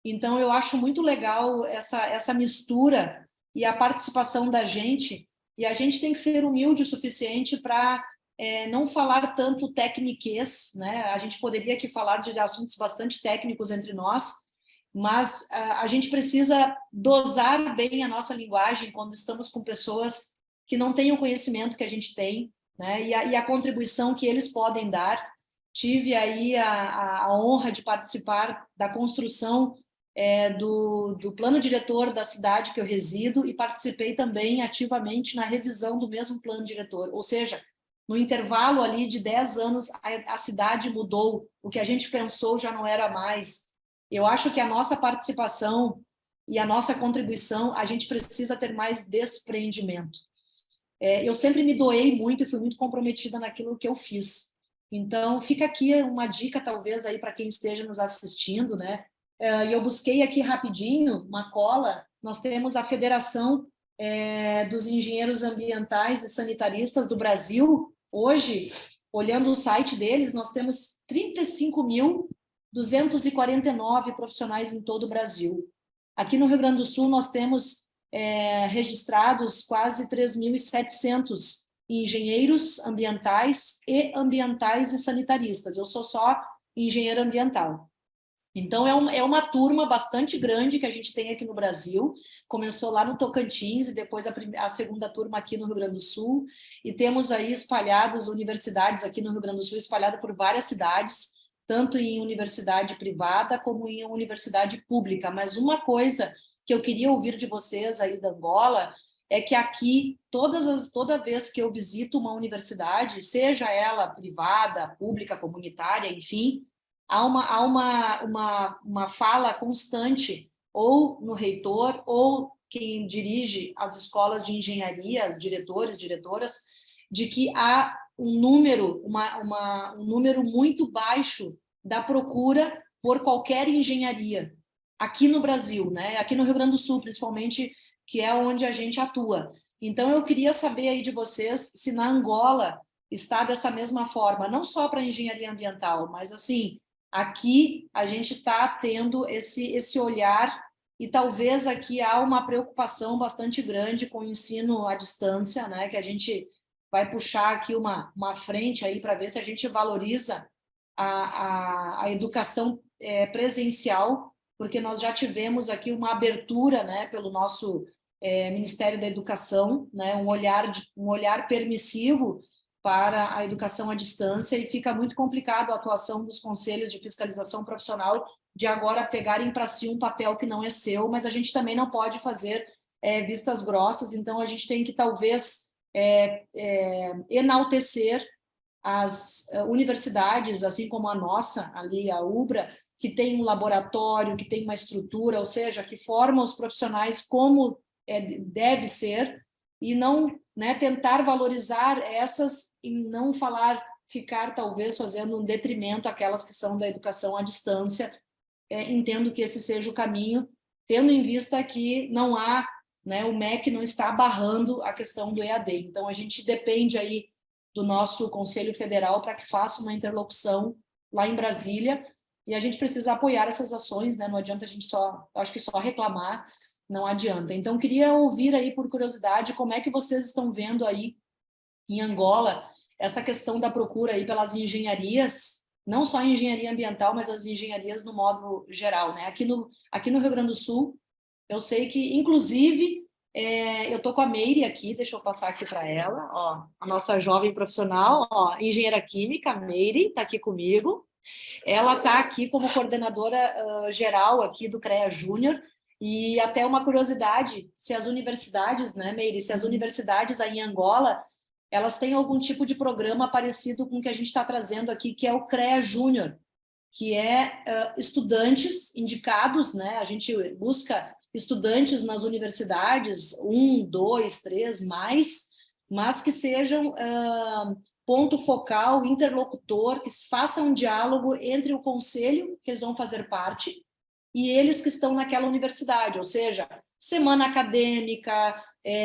Então, eu acho muito legal essa mistura e a participação da gente, e a gente tem que ser humilde o suficiente para não falar tanto tecniquez, né? A gente poderia aqui falar de assuntos bastante técnicos entre nós, mas a gente precisa dosar bem a nossa linguagem quando estamos com pessoas que não têm o conhecimento que a gente tem, né? E a contribuição que eles podem dar. Tive aí a honra de participar da construção do plano diretor da cidade que eu resido e participei também ativamente na revisão do mesmo plano diretor. Ou seja, no intervalo ali de 10 anos, a cidade mudou, o que a gente pensou já não era mais. Eu acho que a nossa participação e a nossa contribuição, a gente precisa ter mais desprendimento. Eu sempre me doei muito e fui muito comprometida naquilo que eu fiz. Então, fica aqui uma dica, talvez, aí para quem esteja nos assistindo, né? E eu busquei aqui rapidinho uma cola. Nós temos a Federação dos Engenheiros Ambientais e Sanitaristas do Brasil. Hoje, olhando o site deles, nós temos 35.249 profissionais em todo o Brasil. Aqui no Rio Grande do Sul, nós temos registrados quase 3.700 engenheiros ambientais e sanitaristas. Eu sou só engenheira ambiental. Então, é uma turma bastante grande que a gente tem aqui no Brasil. Começou lá no Tocantins e depois a segunda turma aqui no Rio Grande do Sul. E temos aí espalhados universidades aqui no Rio Grande do Sul, espalhadas por várias cidades. tanto em universidade privada como em universidade pública. Mas uma coisa que eu queria ouvir de vocês aí da Angola é que aqui, toda vez que eu visito uma universidade, seja ela privada, pública, comunitária, enfim, há uma fala constante, ou no reitor, ou quem dirige as escolas de engenharia, os diretores, diretoras, de que há um número muito baixo da procura por qualquer engenharia aqui no Brasil, né? Aqui no Rio Grande do Sul, principalmente, que é onde a gente atua. Então, eu queria saber aí de vocês se na Angola está dessa mesma forma, não só para engenharia ambiental, mas assim, aqui a gente está tendo esse olhar e talvez aqui há uma preocupação bastante grande com o ensino à distância, né? Que a gente vai puxar aqui uma frente aí para ver se a gente valoriza a educação presencial, porque nós já tivemos aqui uma abertura, né, pelo nosso Ministério da Educação, né, um olhar permissivo para a educação à distância, e fica muito complicado a atuação dos conselhos de fiscalização profissional de agora pegarem para si um papel que não é seu, mas a gente também não pode fazer vistas grossas, então a gente tem que talvez enaltecer as universidades, assim como a nossa, ali a UBRA, que tem um laboratório, que tem uma estrutura, ou seja, que forma os profissionais como deve ser, e não, né, tentar valorizar essas e não ficar talvez fazendo um detrimento àquelas que são da educação à distância. Entendo que esse seja o caminho, tendo em vista que não há, né, o MEC não está barrando a questão do EAD. Então, a gente depende aí do nosso Conselho Federal para que faça uma interlocução lá em Brasília, e a gente precisa apoiar essas ações, né? Não adianta a gente acho que só reclamar, não adianta. Então, queria ouvir aí, por curiosidade, como é que vocês estão vendo aí em Angola essa questão da procura aí pelas engenharias, não só a engenharia ambiental, mas as engenharias no modo geral, né? Aqui no Rio Grande do Sul, eu sei que, inclusive, eu estou com a Meire aqui, deixa eu passar aqui para ela, ó, a nossa jovem profissional, ó, engenheira química, Meire, está aqui comigo. Ela está aqui como coordenadora geral aqui do CREA Júnior, e até uma curiosidade, se as universidades, né, Meire, se as universidades aí em Angola, elas têm algum tipo de programa parecido com o que a gente está trazendo aqui, que é o CREA Júnior, que é estudantes indicados, né, a gente busca estudantes nas universidades, 1, 2, 3, mais, mas que sejam ponto focal, interlocutor, que faça um diálogo entre o conselho, que eles vão fazer parte, e eles que estão naquela universidade, ou seja, semana acadêmica,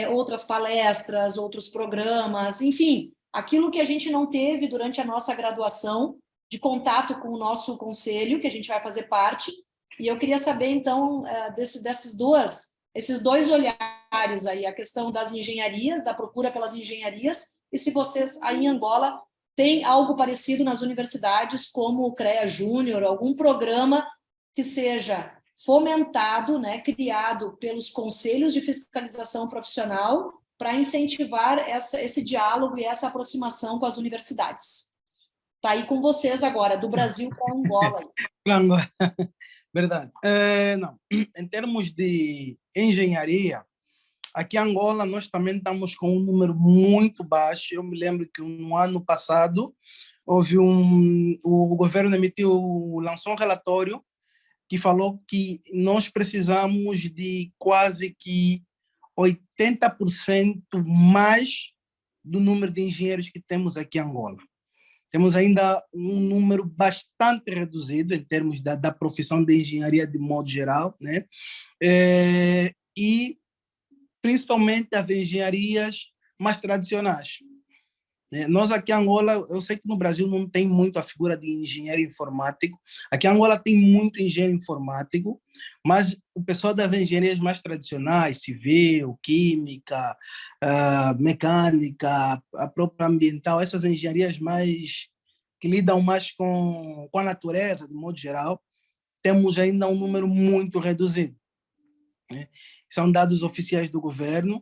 outras palestras, outros programas, enfim, aquilo que a gente não teve durante a nossa graduação, de contato com o nosso conselho, que a gente vai fazer parte. E eu queria saber, então, esses dois olhares aí, a questão das engenharias, da procura pelas engenharias, e se vocês aí em Angola têm algo parecido nas universidades, como o CREA Júnior, algum programa que seja fomentado, né, criado pelos conselhos de fiscalização profissional para incentivar esse diálogo e essa aproximação com as universidades. Está aí com vocês agora, do Brasil para Angola. Angola. Verdade. Não. Em termos de engenharia, aqui em Angola nós também estamos com um número muito baixo. Eu me lembro que no ano passado o governo lançou um relatório que falou que nós precisamos de quase que 80% mais do número de engenheiros que temos aqui em Angola. Temos ainda um número bastante reduzido em termos da profissão de engenharia de modo geral, né? E principalmente as engenharias mais tradicionais. Nós aqui em Angola, eu sei que no Brasil não tem muito a figura de engenheiro informático. Aqui em Angola tem muito engenheiro informático, mas o pessoal das engenharias mais tradicionais, civil, química, mecânica, a própria ambiental, essas engenharias mais que lidam mais com a natureza, de modo geral, temos ainda um número muito reduzido, né? São dados oficiais do governo.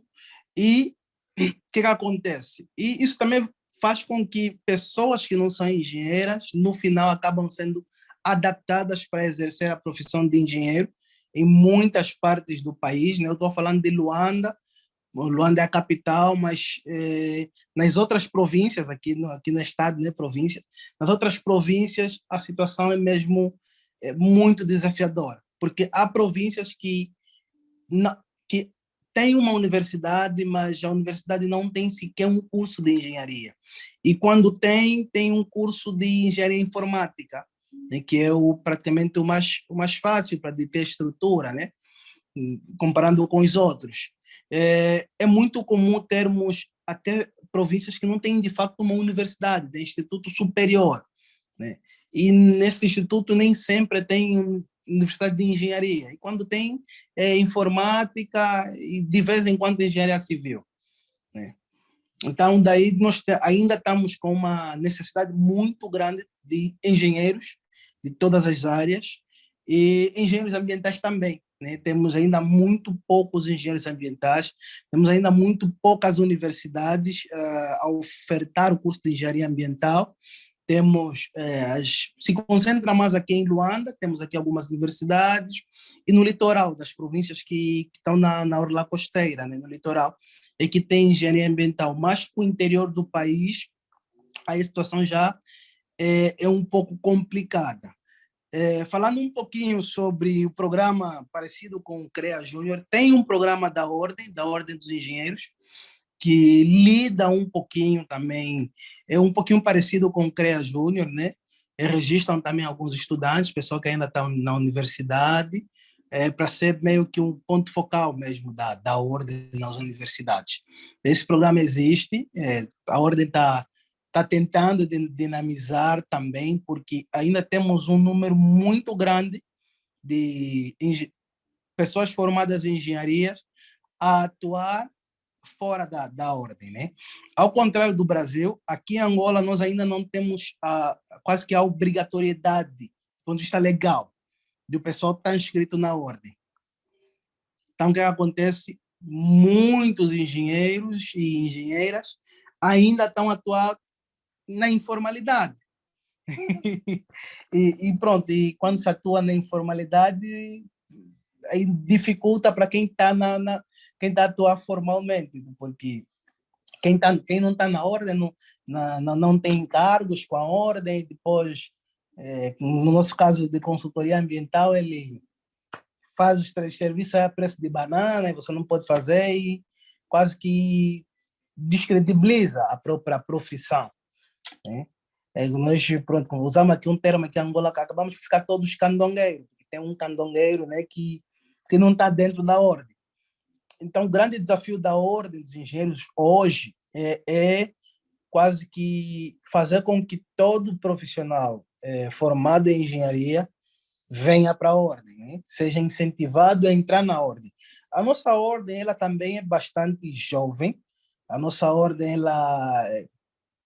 E o que acontece? E isso também faz com que pessoas que não são engenheiras, no final, acabam sendo adaptadas para exercer a profissão de engenheiro em muitas partes do país, né? Eu estou falando de Luanda. Bom, Luanda é a capital, mas nas outras províncias, aqui no estado, né, província, nas outras províncias a situação é mesmo muito desafiadora, porque há províncias que têm uma universidade, mas a universidade não tem sequer um curso de engenharia. E quando tem um curso de engenharia informática, né, que é praticamente o mais fácil para ter estrutura, né? Comparando com os outros. É muito comum termos até províncias que não têm, de fato, uma universidade, tem instituto superior, né? E nesse instituto nem sempre tem universidade de engenharia. E quando tem, é informática e, de vez em quando, engenharia civil, né? Então, daí nós ainda estamos com uma necessidade muito grande de engenheiros de todas as áreas e engenheiros ambientais também, né? Temos ainda muito poucos engenheiros ambientais, temos ainda muito poucas universidades a ofertar o curso de engenharia ambiental. Temos, se concentra mais aqui em Luanda, temos aqui algumas universidades, e no litoral, das províncias que estão na orla costeira, né, no litoral, é que tem engenharia ambiental, mas para o interior do país, aí a situação já é um pouco complicada. Falando um pouquinho sobre o programa parecido com o CREA Júnior, tem um programa da Ordem dos Engenheiros, que lida um pouquinho também, é um pouquinho parecido com o CREA Júnior, né? Registram também alguns estudantes, pessoal que ainda estão na universidade, para ser meio que um ponto focal mesmo da ordem nas universidades. Esse programa existe, a ordem está tentando dinamizar também, porque ainda temos um número muito grande de pessoas formadas em engenharias a atuar fora da ordem, né? Ao contrário do Brasil, aqui em Angola nós ainda não temos quase que a obrigatoriedade, do ponto de vista legal, de o pessoal estar inscrito na ordem. Então, o que acontece? Muitos engenheiros e engenheiras ainda estão atuando na informalidade. e pronto, e quando se atua na informalidade, aí dificulta para quem está quem está a atuar formalmente, porque quem não está na ordem não tem encargos com a ordem. Depois, no nosso caso de consultoria ambiental, ele faz os serviços a preço de banana e você não pode fazer, e quase que descredibiliza a própria profissão, né? Nós, pronto, usamos aqui um termo aqui em Angola, que acabamos de ficar todos candongueiros. Tem um candongueiro, né, que não está dentro da ordem. Então, o grande desafio da Ordem dos Engenheiros hoje é quase que fazer com que todo profissional formado em engenharia venha para a Ordem, né? Seja incentivado a entrar na Ordem. A nossa Ordem, ela também é bastante jovem. A nossa Ordem, ela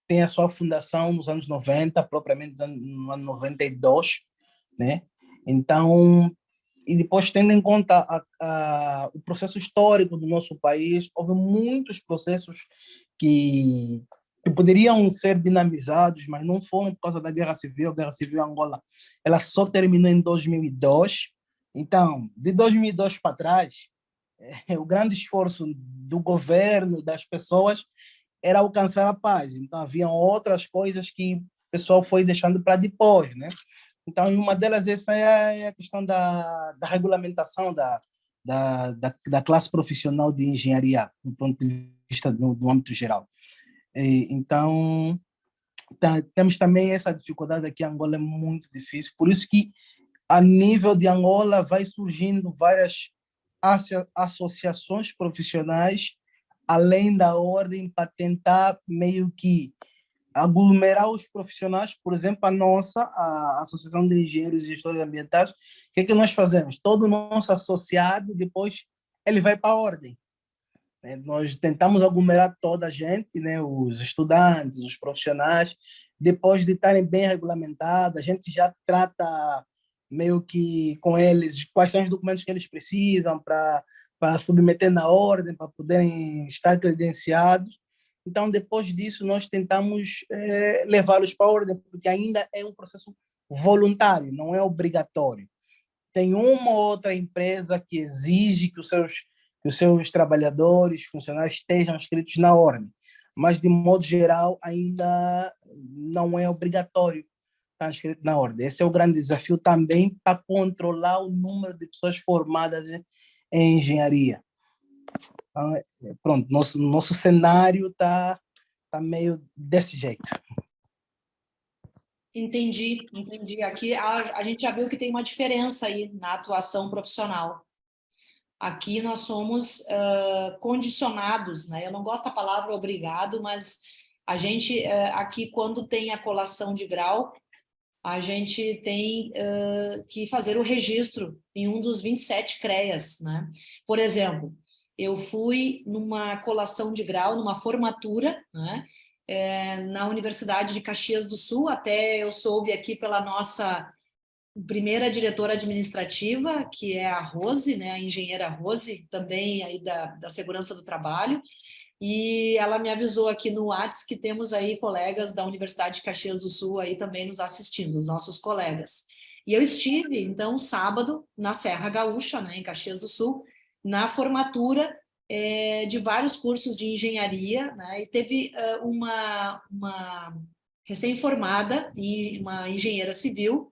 tem a sua fundação nos anos 90, propriamente no ano 92, né? Então, e depois, tendo em conta o processo histórico do nosso país, houve muitos processos que poderiam ser dinamizados, mas não foram por causa da Guerra Civil. A Guerra Civil em Angola, ela só terminou em 2002. Então, de 2002 para trás, o grande esforço do governo, das pessoas, era alcançar a paz. Então, havia outras coisas que o pessoal foi deixando para depois, né? Então, uma delas, essa é a questão da regulamentação da classe profissional de engenharia, do ponto de vista do âmbito geral. Então, temos também essa dificuldade aqui em Angola, é muito difícil. Por isso que, a nível de Angola, vai surgindo várias associações profissionais, além da ordem, para tentar meio que aglomerar os profissionais. Por exemplo, a Associação de Engenheiros e Gestores Ambientais, o que nós fazemos? Todo nosso associado, depois, ele vai para a ordem, né? Nós tentamos aglomerar toda a gente, né? Os estudantes, os profissionais, depois de estarem bem regulamentados, a gente já trata meio que com eles quais são os documentos que eles precisam para submeter na ordem, para poderem estar credenciados. Então, depois disso, nós tentamos levá-los para a ordem, porque ainda é um processo voluntário, não é obrigatório. Tem uma ou outra empresa que exige que os seus trabalhadores, funcionários estejam inscritos na ordem, mas, de modo geral, ainda não é obrigatório estar inscrito na ordem. Esse é o grande desafio também para controlar o número de pessoas formadas em engenharia. Então, pronto, nosso cenário está meio desse jeito. Entendi. Aqui a gente já viu que tem uma diferença aí na atuação profissional. Aqui nós somos condicionados, né? Eu não gosto da palavra obrigado, mas a gente aqui, quando tem a colação de grau, a gente tem que fazer o registro em um dos 27 CREAs, né? Por exemplo, eu fui numa colação de grau, numa formatura, né? Na Universidade de Caxias do Sul, até eu soube aqui pela nossa primeira diretora administrativa, que é a Rose, né? A engenheira Rose, também aí da Segurança do Trabalho, e ela me avisou aqui no WhatsApp que temos aí colegas da Universidade de Caxias do Sul aí também nos assistindo, os nossos colegas. E eu estive, então, sábado, na Serra Gaúcha, né, em Caxias do Sul, na formatura de vários cursos de engenharia, né, e teve uma recém-formada, uma engenheira civil,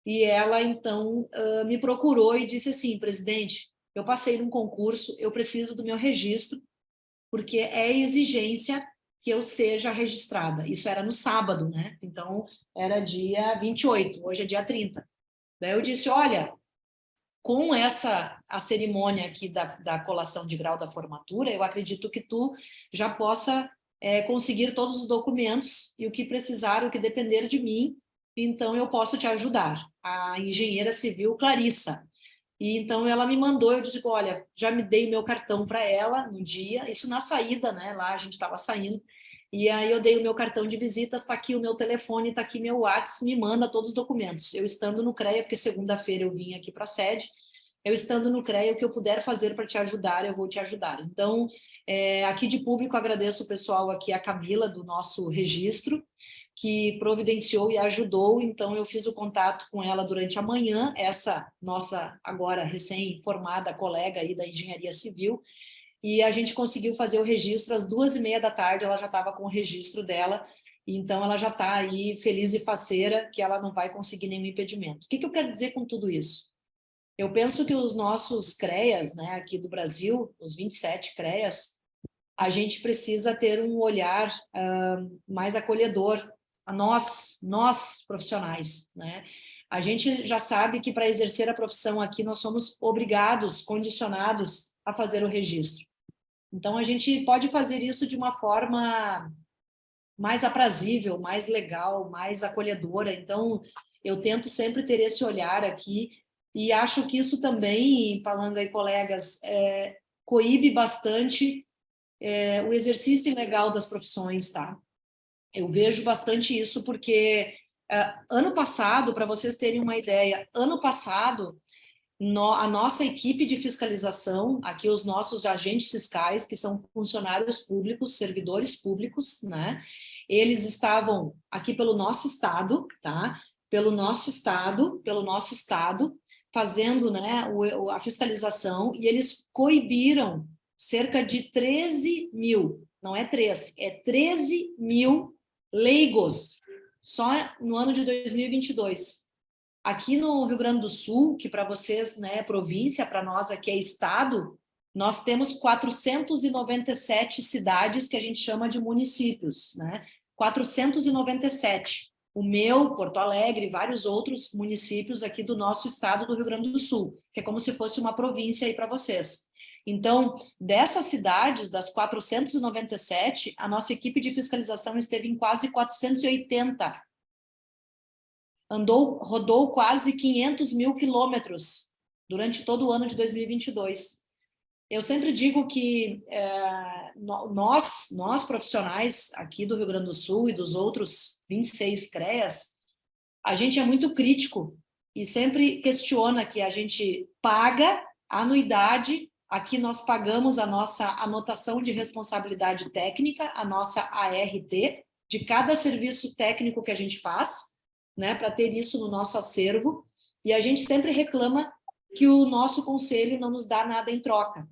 e ela, então, me procurou e disse assim: presidente, eu passei num concurso, eu preciso do meu registro, porque é exigência que eu seja registrada. Isso era no sábado, né? Então, era dia 28, hoje é dia 30. Daí eu disse: olha, com a cerimônia aqui da colação de grau da formatura, eu acredito que tu já possa conseguir todos os documentos e o que precisar, o que depender de mim, então eu posso te ajudar. A engenheira civil Clarissa. E então ela me mandou, eu disse: olha, já me dei meu cartão para ela no dia, isso na saída, né? Lá a gente estava saindo. E aí eu dei o meu cartão de visitas, está aqui o meu telefone, está aqui meu WhatsApp, me manda todos os documentos. Eu estando no CREA, porque segunda-feira eu vim aqui para a sede, eu estando no CREA, o que eu puder fazer para te ajudar, eu vou te ajudar. Então, aqui de público, agradeço o pessoal aqui, a Camila, do nosso registro, que providenciou e ajudou. Então, eu fiz o contato com ela durante a manhã, essa nossa agora recém-formada colega aí da Engenharia Civil, e a gente conseguiu fazer o registro às 2h30 da tarde, ela já estava com o registro dela, então ela já está aí feliz e faceira, que ela não vai conseguir nenhum impedimento. O que eu quero dizer com tudo isso? Eu penso que os nossos CREAs, né, aqui do Brasil, os 27 CREAs, a gente precisa ter um olhar mais acolhedor a nós profissionais, né? A gente já sabe que para exercer a profissão aqui nós somos obrigados, condicionados a fazer o registro. Então, a gente pode fazer isso de uma forma mais aprazível, mais legal, mais acolhedora. Então, eu tento sempre ter esse olhar aqui e acho que isso também, Palanga e colegas, coíbe bastante o exercício ilegal das profissões, tá? Eu vejo bastante isso porque ano passado, para vocês terem uma ideia, ano passado, a nossa equipe de fiscalização, aqui os nossos agentes fiscais, que são funcionários públicos, servidores públicos, né? Eles estavam aqui pelo nosso estado, tá? Pelo nosso estado, fazendo, né, a fiscalização, e eles coibiram cerca de 13 mil, não é 3, é 13 mil leigos, só no ano de 2022. Aqui no Rio Grande do Sul, que para vocês, né, é província, para nós aqui é estado, nós temos 497 cidades que a gente chama de municípios, né? 497. O meu, Porto Alegre, e vários outros municípios aqui do nosso estado do Rio Grande do Sul, que é como se fosse uma província aí para vocês. Então, dessas cidades, das 497, a nossa equipe de fiscalização esteve em quase 480. Rodou quase 500 mil quilômetros durante todo o ano de 2022. Eu sempre digo que nós profissionais aqui do Rio Grande do Sul e dos outros 26 CREAs, a gente é muito crítico e sempre questiona que a gente paga a anuidade Aqui nós pagamos a nossa anotação de responsabilidade técnica, a nossa ART, de cada serviço técnico que a gente faz, né, para ter isso no nosso acervo, e a gente sempre reclama que o nosso conselho não nos dá nada em troca.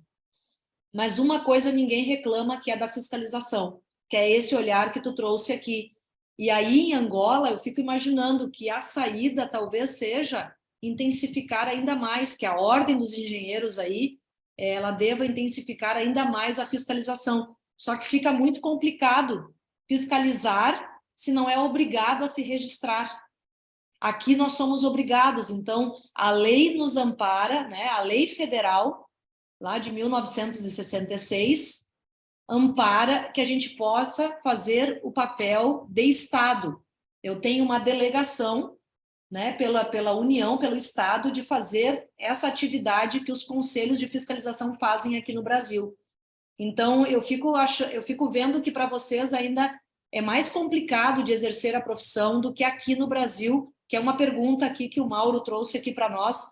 Mas uma coisa ninguém reclama, que é da fiscalização, que é esse olhar que tu trouxe aqui. E aí, em Angola, eu fico imaginando que a saída talvez seja intensificar ainda mais, que a ordem dos engenheiros aí, ela deva intensificar ainda mais a fiscalização. Só que fica muito complicado fiscalizar se não é obrigado a se registrar. Aqui nós somos obrigados, então a lei nos ampara, né? A lei federal, lá de 1966, ampara que a gente possa fazer o papel de Estado. Eu tenho uma delegação, né, pela União, pelo Estado, de fazer essa atividade que os conselhos de fiscalização fazem aqui no Brasil. Então, eu fico vendo que para vocês ainda é mais complicado de exercer a profissão do que aqui no Brasil, que é uma pergunta aqui que o Mauro trouxe aqui para nós,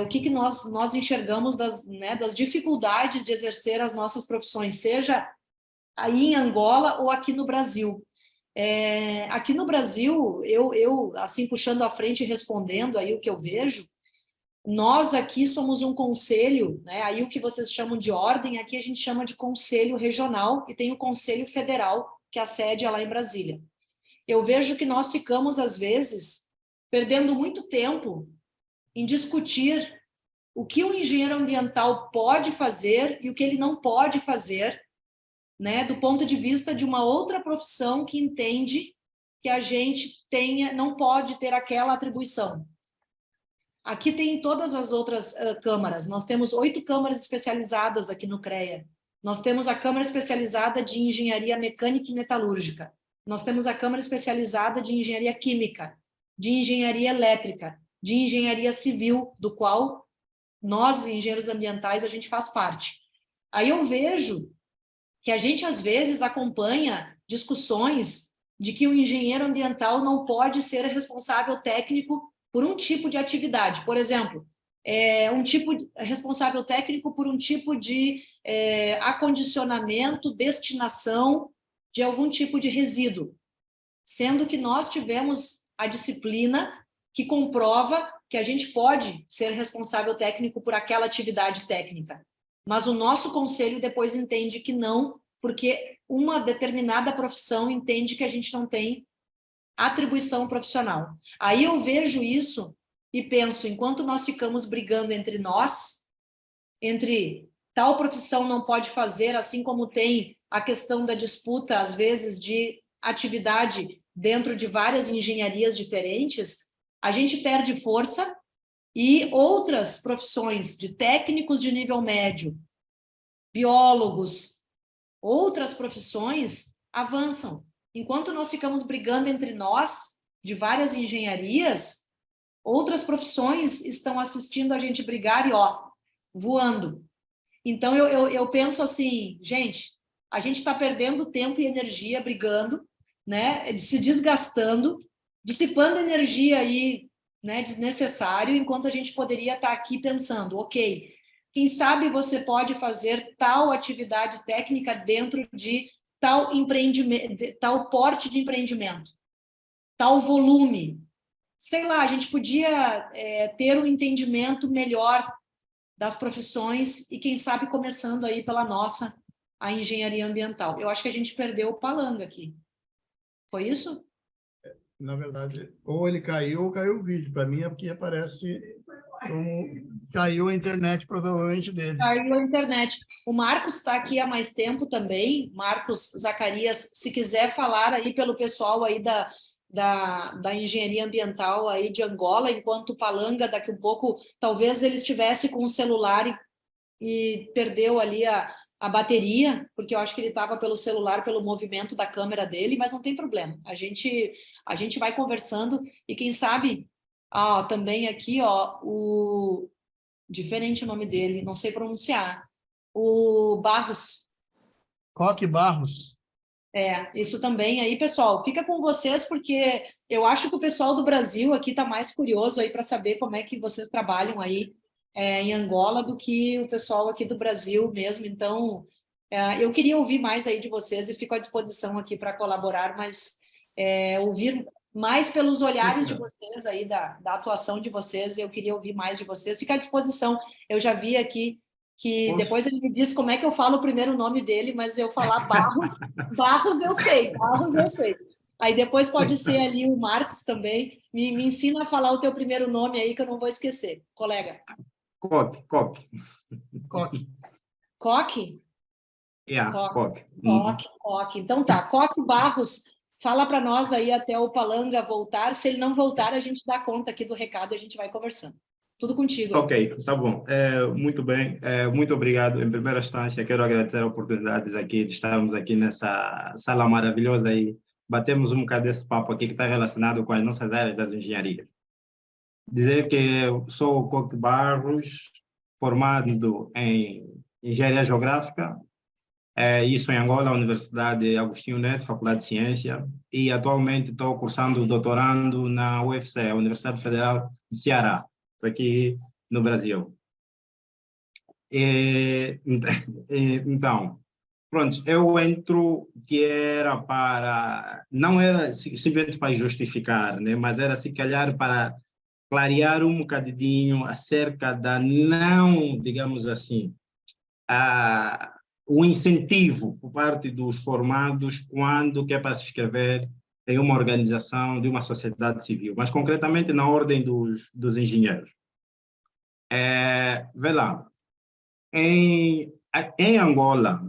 o que nós enxergamos das dificuldades de exercer as nossas profissões, seja aí em Angola ou aqui no Brasil. Aqui no Brasil, eu assim, puxando à frente e respondendo aí o que eu vejo, nós aqui somos um conselho, né? Aí o que vocês chamam de ordem, aqui a gente chama de conselho regional, e tem o conselho federal, que a sede é lá em Brasília. Eu vejo que nós ficamos, às vezes, perdendo muito tempo em discutir o que o engenheiro ambiental pode fazer e o que ele não pode fazer, né, do ponto de vista de uma outra profissão que entende que a gente não pode ter aquela atribuição. Aqui tem todas as outras câmaras. Nós temos 8 câmaras especializadas aqui no CREA. Nós temos a Câmara Especializada de Engenharia Mecânica e Metalúrgica. Nós temos a Câmara Especializada de Engenharia Química, de Engenharia Elétrica, de Engenharia Civil, do qual nós, engenheiros ambientais, a gente faz parte. Aí eu vejo que a gente, às vezes, acompanha discussões de que o engenheiro ambiental não pode ser responsável técnico por um tipo de atividade. Por exemplo, responsável técnico por um tipo de acondicionamento, destinação de algum tipo de resíduo, sendo que nós tivemos a disciplina que comprova que a gente pode ser responsável técnico por aquela atividade técnica. Mas o nosso conselho depois entende que não, porque uma determinada profissão entende que a gente não tem atribuição profissional. Aí eu vejo isso e penso, enquanto nós ficamos brigando entre nós, entre tal profissão não pode fazer, assim como tem a questão da disputa, às vezes, de atividade dentro de várias engenharias diferentes, a gente perde força e outras profissões de técnicos de nível médio, biólogos, outras profissões avançam. Enquanto nós ficamos brigando entre nós, de várias engenharias, outras profissões estão assistindo a gente brigar e, voando. Então, eu penso assim, gente, a gente está perdendo tempo e energia brigando, né, se desgastando, dissipando energia aí, né, desnecessário, enquanto a gente poderia estar aqui pensando, ok, quem sabe você pode fazer tal atividade técnica dentro de tal empreendimento, tal porte de empreendimento, tal volume. Sei lá, a gente podia ter um entendimento melhor das profissões e, quem sabe, começando aí pela nossa, a engenharia ambiental. Eu acho que a gente perdeu o palanga aqui. Foi isso? Na verdade, ou ele caiu ou caiu o vídeo. Para mim, aqui aparece caiu a internet, provavelmente, dele. Caiu a internet. O Marcos está aqui há mais tempo também. Marcos Zacarias, se quiser falar aí pelo pessoal aí da engenharia ambiental aí de Angola, enquanto o Palanga, daqui um pouco, talvez ele estivesse com o celular e perdeu ali a bateria, porque eu acho que ele estava pelo celular, pelo movimento da câmera dele, mas não tem problema. A gente vai conversando e, quem sabe, também aqui, o diferente o nome dele, não sei pronunciar, o Barros. Coque Barros. Isso também aí, pessoal, fica com vocês, porque eu acho que o pessoal do Brasil aqui está mais curioso aí para saber como é que vocês trabalham aí em Angola do que o pessoal aqui do Brasil mesmo. Então, eu queria ouvir mais aí de vocês e fico à disposição aqui para colaborar, mas ouvir mais pelos olhares de vocês aí, da atuação de vocês, eu queria ouvir mais de vocês. Fica à disposição. Eu já vi aqui que depois ele me disse como é que eu falo o primeiro nome dele, mas eu falar Barros, Barros eu sei. Aí depois pode ser ali o Marcos também. Me ensina a falar o teu primeiro nome aí, que eu não vou esquecer, colega. Coque. Coque? Coque. Coque. Então tá, Coque Barros, fala para nós aí até o Palanga voltar. Se ele não voltar, a gente dá conta aqui do recado e a gente vai conversando. Tudo contigo. Ok, tá bom. Muito bem. Muito obrigado. Em primeira instância, quero agradecer a oportunidade de estarmos aqui nessa sala maravilhosa e batemos um bocado desse papo aqui que está relacionado com as nossas áreas das engenharias. Dizer que eu sou o Coque Barros, formado em Engenharia Geográfica, isso em Angola, Universidade Agostinho Neto, Faculdade de Ciência, e atualmente estou cursando o doutorando na UFC, a Universidade Federal do Ceará, aqui no Brasil. Então, pronto, eu entro que era para, não era simplesmente para justificar, né, mas era se calhar para clarear um bocadinho acerca da não, digamos assim, o incentivo por parte dos formados quando quer para se inscrever em uma organização de uma sociedade civil, mas concretamente na ordem dos engenheiros. Vê lá, em Angola,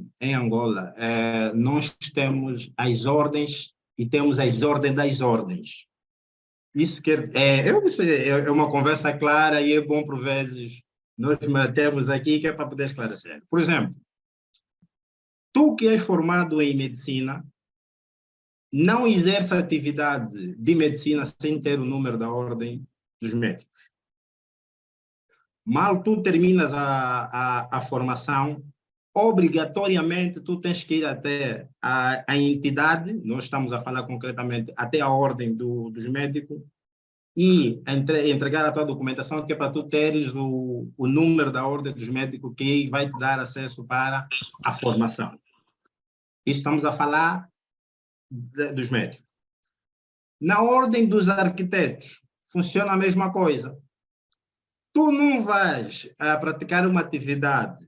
nós temos as ordens e temos as ordens das ordens. Isso é uma conversa clara e é bom, por vezes, nós temos aqui que é para poder esclarecer. Por exemplo, tu que és formado em medicina, não exerce atividade de medicina sem ter o número da ordem dos médicos. Mal tu terminas a formação, obrigatoriamente tu tens que ir até a entidade, nós estamos a falar concretamente até a ordem dos médicos, e entregar a tua documentação, que é para tu teres o número da ordem dos médicos que vai te dar acesso para a formação. Isso estamos a falar dos médicos. Na ordem dos arquitetos, funciona a mesma coisa. Tu não vais praticar uma atividade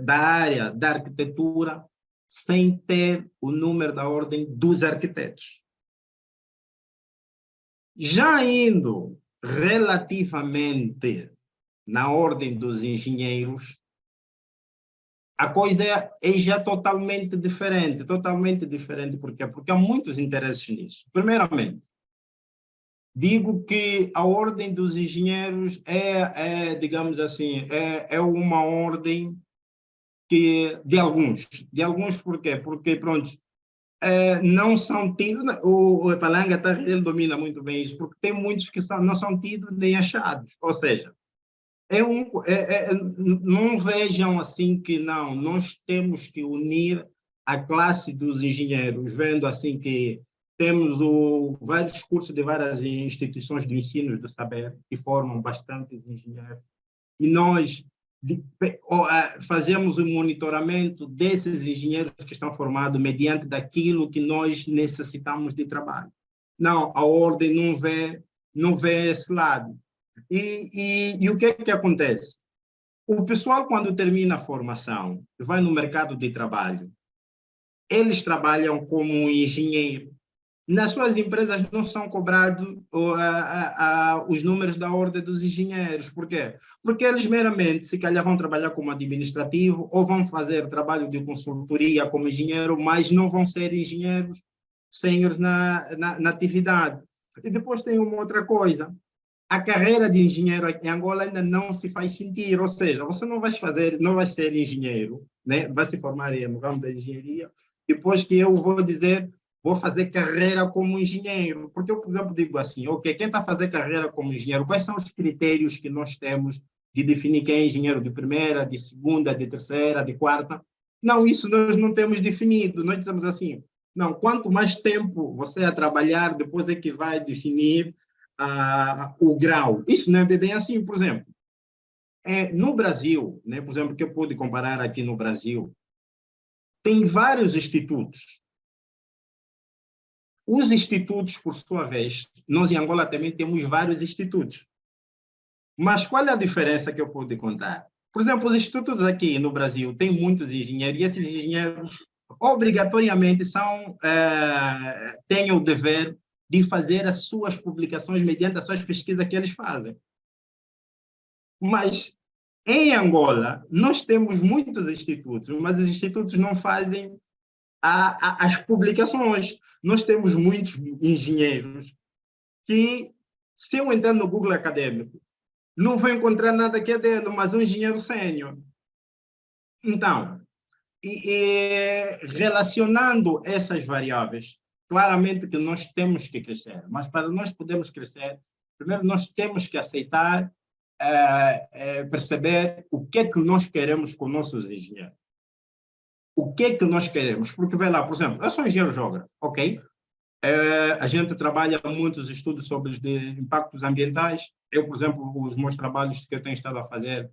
da área da arquitetura sem ter o número da ordem dos arquitetos. Já indo relativamente na ordem dos engenheiros, a coisa é já totalmente diferente. Por quê? Porque há muitos interesses nisso. Primeiramente, digo que a ordem dos engenheiros digamos assim, é uma ordem que, de alguns por quê? Porque, pronto, não são tidos, o Palanga ele domina muito bem isso, porque tem muitos que não são tidos nem achados, ou seja, não vejam assim que não, nós temos que unir a classe dos engenheiros, vendo assim que temos vários cursos de várias instituições de ensino do saber que formam bastantes engenheiros, e nós fazemos o monitoramento desses engenheiros que estão formados mediante daquilo que nós necessitamos de trabalho. Não, a ordem não vê esse lado. E o que é que acontece? O pessoal, quando termina a formação, vai no mercado de trabalho, eles trabalham como engenheiro. Nas suas empresas não são cobrados os números da ordem dos engenheiros. Por quê? Porque eles meramente, se calhar, vão trabalhar como administrativo ou vão fazer trabalho de consultoria como engenheiro, mas não vão ser engenheiros sêniores na atividade. E depois tem uma outra coisa. A carreira de engenheiro em Angola ainda não se faz sentir, ou seja, você não vai ser engenheiro, né? Vai se formar no ramo da engenharia, depois que eu vou dizer, vou fazer carreira como engenheiro, porque eu, por exemplo, digo assim, ok, quem está a fazer carreira como engenheiro, quais são os critérios que nós temos de definir quem é engenheiro de primeira, de segunda, de terceira, de quarta? Não, isso nós não temos definido, nós dizemos assim, não, quanto mais tempo você a trabalhar, depois é que vai definir o grau. Isso não é bem assim, por exemplo. No Brasil, né, por exemplo, que eu pude comparar aqui no Brasil, tem vários institutos. Os institutos, por sua vez, nós em Angola também temos vários institutos. Mas qual é a diferença que eu pude contar? Por exemplo, os institutos aqui no Brasil têm muitos engenheiros, e esses engenheiros obrigatoriamente têm o dever de fazer as suas publicações mediante as suas pesquisas que eles fazem. Mas em Angola, nós temos muitos institutos, mas os institutos não fazem as publicações. Nós temos muitos engenheiros que, se eu entrar no Google Acadêmico, não vou encontrar nada que é dele, mas um engenheiro sênior. Então, relacionando essas variáveis, claramente que nós temos que crescer, mas para nós podermos crescer, primeiro nós temos que aceitar, perceber o que é que nós queremos com nossos engenheiros. O que é que nós queremos? Porque, vê lá, por exemplo, eu sou engenheiro geógrafo, ok? A gente trabalha muitos estudos sobre os impactos ambientais. Eu, por exemplo, os meus trabalhos que eu tenho estado a fazer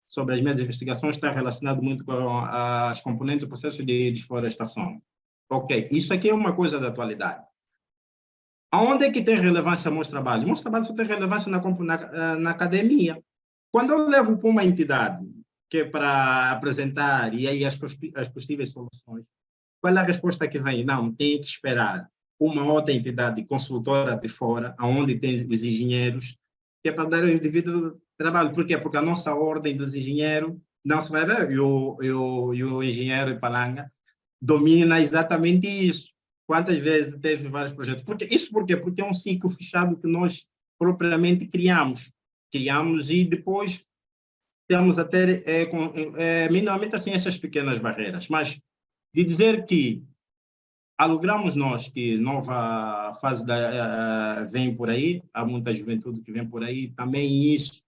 sobre as minhas investigações estão relacionados muito com as componentes do processo de desflorestação. Ok, isso aqui é uma coisa da atualidade. Aonde é que tem relevância meus trabalhos? Meus trabalhos só têm relevância na academia. Quando eu levo para uma entidade que é para apresentar e aí as possíveis soluções, qual é a resposta que vem? Não, tem que esperar uma outra entidade consultora de fora, onde tem os engenheiros, que é para dar o devido trabalho. Por quê? Porque a nossa ordem dos engenheiros não se vai ver, e o engenheiro Ipalanga domina exatamente isso. Quantas vezes teve vários projetos? Por quê? Porque é um ciclo fechado que nós propriamente criamos. Criamos e depois temos a ter minimamente assim essas pequenas barreiras. Mas de dizer que alugamos nós que nova fase vem por aí, há muita juventude que vem por aí, também isso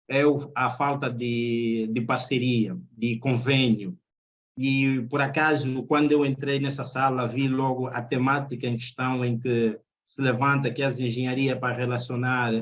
é a falta de parceria, de convênio. E, por acaso, quando eu entrei nessa sala, vi logo a temática em questão em que se levanta que as engenharias para relacionar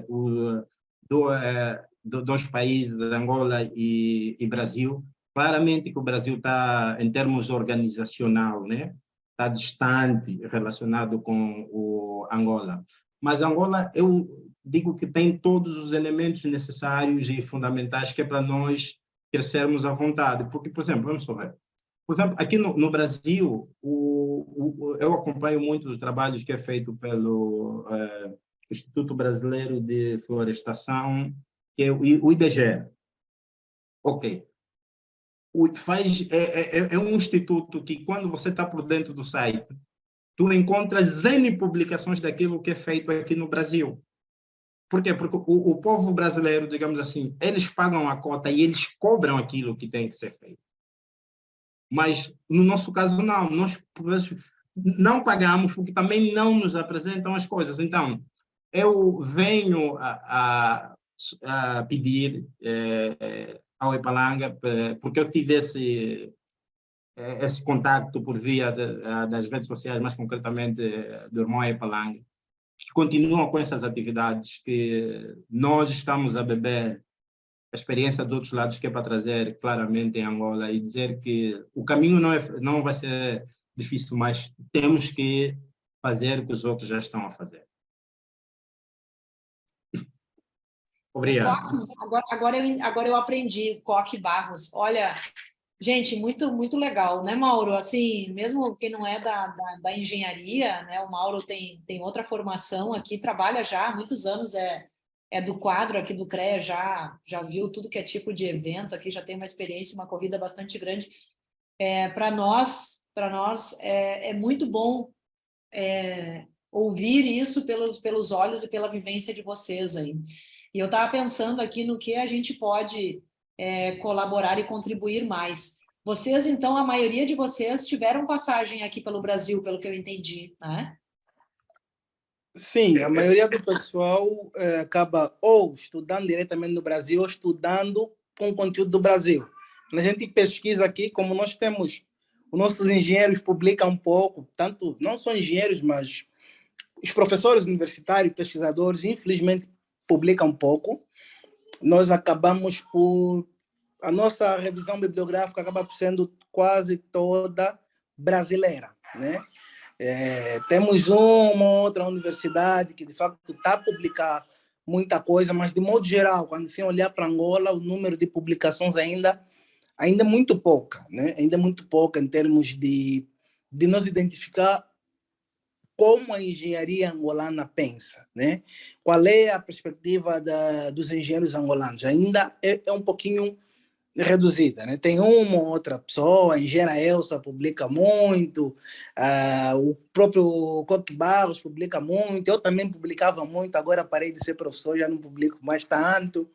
dois países, Angola e Brasil. Claramente que o Brasil está, em termos organizacional, né? Está distante relacionado com o Angola. Mas Angola, eu digo que tem todos os elementos necessários e fundamentais que é para nós crescermos à vontade. Porque, por exemplo, vamos só ver. Por exemplo, aqui no Brasil, eu acompanho muito os trabalhos que é feito pelo Instituto Brasileiro de Florestação, que é o IBGE. Ok. É um instituto que, quando você está por dentro do site, tu encontras N publicações daquilo que é feito aqui no Brasil. Por quê? Porque o povo brasileiro, digamos assim, eles pagam a cota e eles cobram aquilo que tem que ser feito. Mas, no nosso caso, não. Nós não pagamos porque também não nos apresentam as coisas. Então, eu venho a pedir ao Ipalanga, porque eu tive esse contacto por via das redes sociais, mais concretamente do irmão Ipalanga, que continuam com essas atividades, que nós estamos a beber a experiência dos outros lados que é para trazer claramente em Angola e dizer que o caminho não vai ser difícil, mas temos que fazer o que os outros já estão a fazer. Obrigado. Agora eu aprendi, Coque Barros. Olha, gente, muito, muito legal, né, Mauro? Assim, mesmo quem não é da engenharia, né, o Mauro tem outra formação aqui, trabalha já há muitos anos, é do quadro aqui do CREA, já viu tudo que é tipo de evento aqui, já tem uma experiência, uma corrida bastante grande. Para nós é muito bom ouvir isso pelos olhos e pela vivência de vocês aí. E eu estava pensando aqui no que a gente pode colaborar e contribuir mais. Vocês, então, a maioria de vocês tiveram passagem aqui pelo Brasil, pelo que eu entendi, né? Sim, a maioria do pessoal acaba ou estudando diretamente no Brasil ou estudando com conteúdo do Brasil. A gente pesquisa aqui, como nós temos, os nossos engenheiros publicam um pouco, tanto não só engenheiros, mas os professores universitários, pesquisadores, infelizmente, publicam pouco. Nós acabamos por... A nossa revisão bibliográfica acaba sendo quase toda brasileira, né? Temos uma outra universidade que, de facto, está a publicar muita coisa, mas, de modo geral, quando se olhar para Angola, o número de publicações ainda é muito pouca, né? Ainda é muito pouca em termos de nós identificar como a engenharia angolana pensa, né? Qual é a perspectiva dos engenheiros angolanos? Ainda é um pouquinho reduzida, né? Tem uma ou outra pessoa, a engenheira Elsa publica muito, o próprio Coque Barros publica muito, eu também publicava muito, agora parei de ser professor, já não publico mais tanto.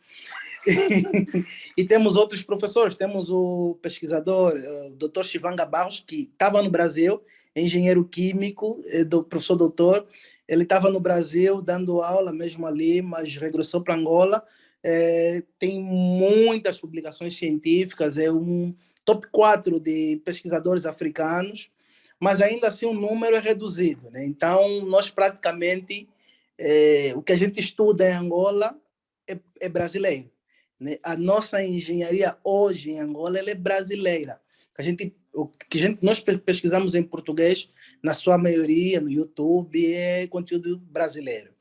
E temos outros professores, temos o pesquisador, o Dr. Chivanga Barros, que estava no Brasil, engenheiro químico, do professor doutor, ele estava no Brasil dando aula mesmo ali, mas regressou para Angola, tem muitas publicações científicas, é um top 4 de pesquisadores africanos, mas ainda assim o número é reduzido, né? Então, nós praticamente, o que a gente estuda em Angola é brasileiro. A nossa engenharia hoje em Angola ela é brasileira. Nós pesquisamos em português, na sua maioria, no YouTube, é conteúdo brasileiro.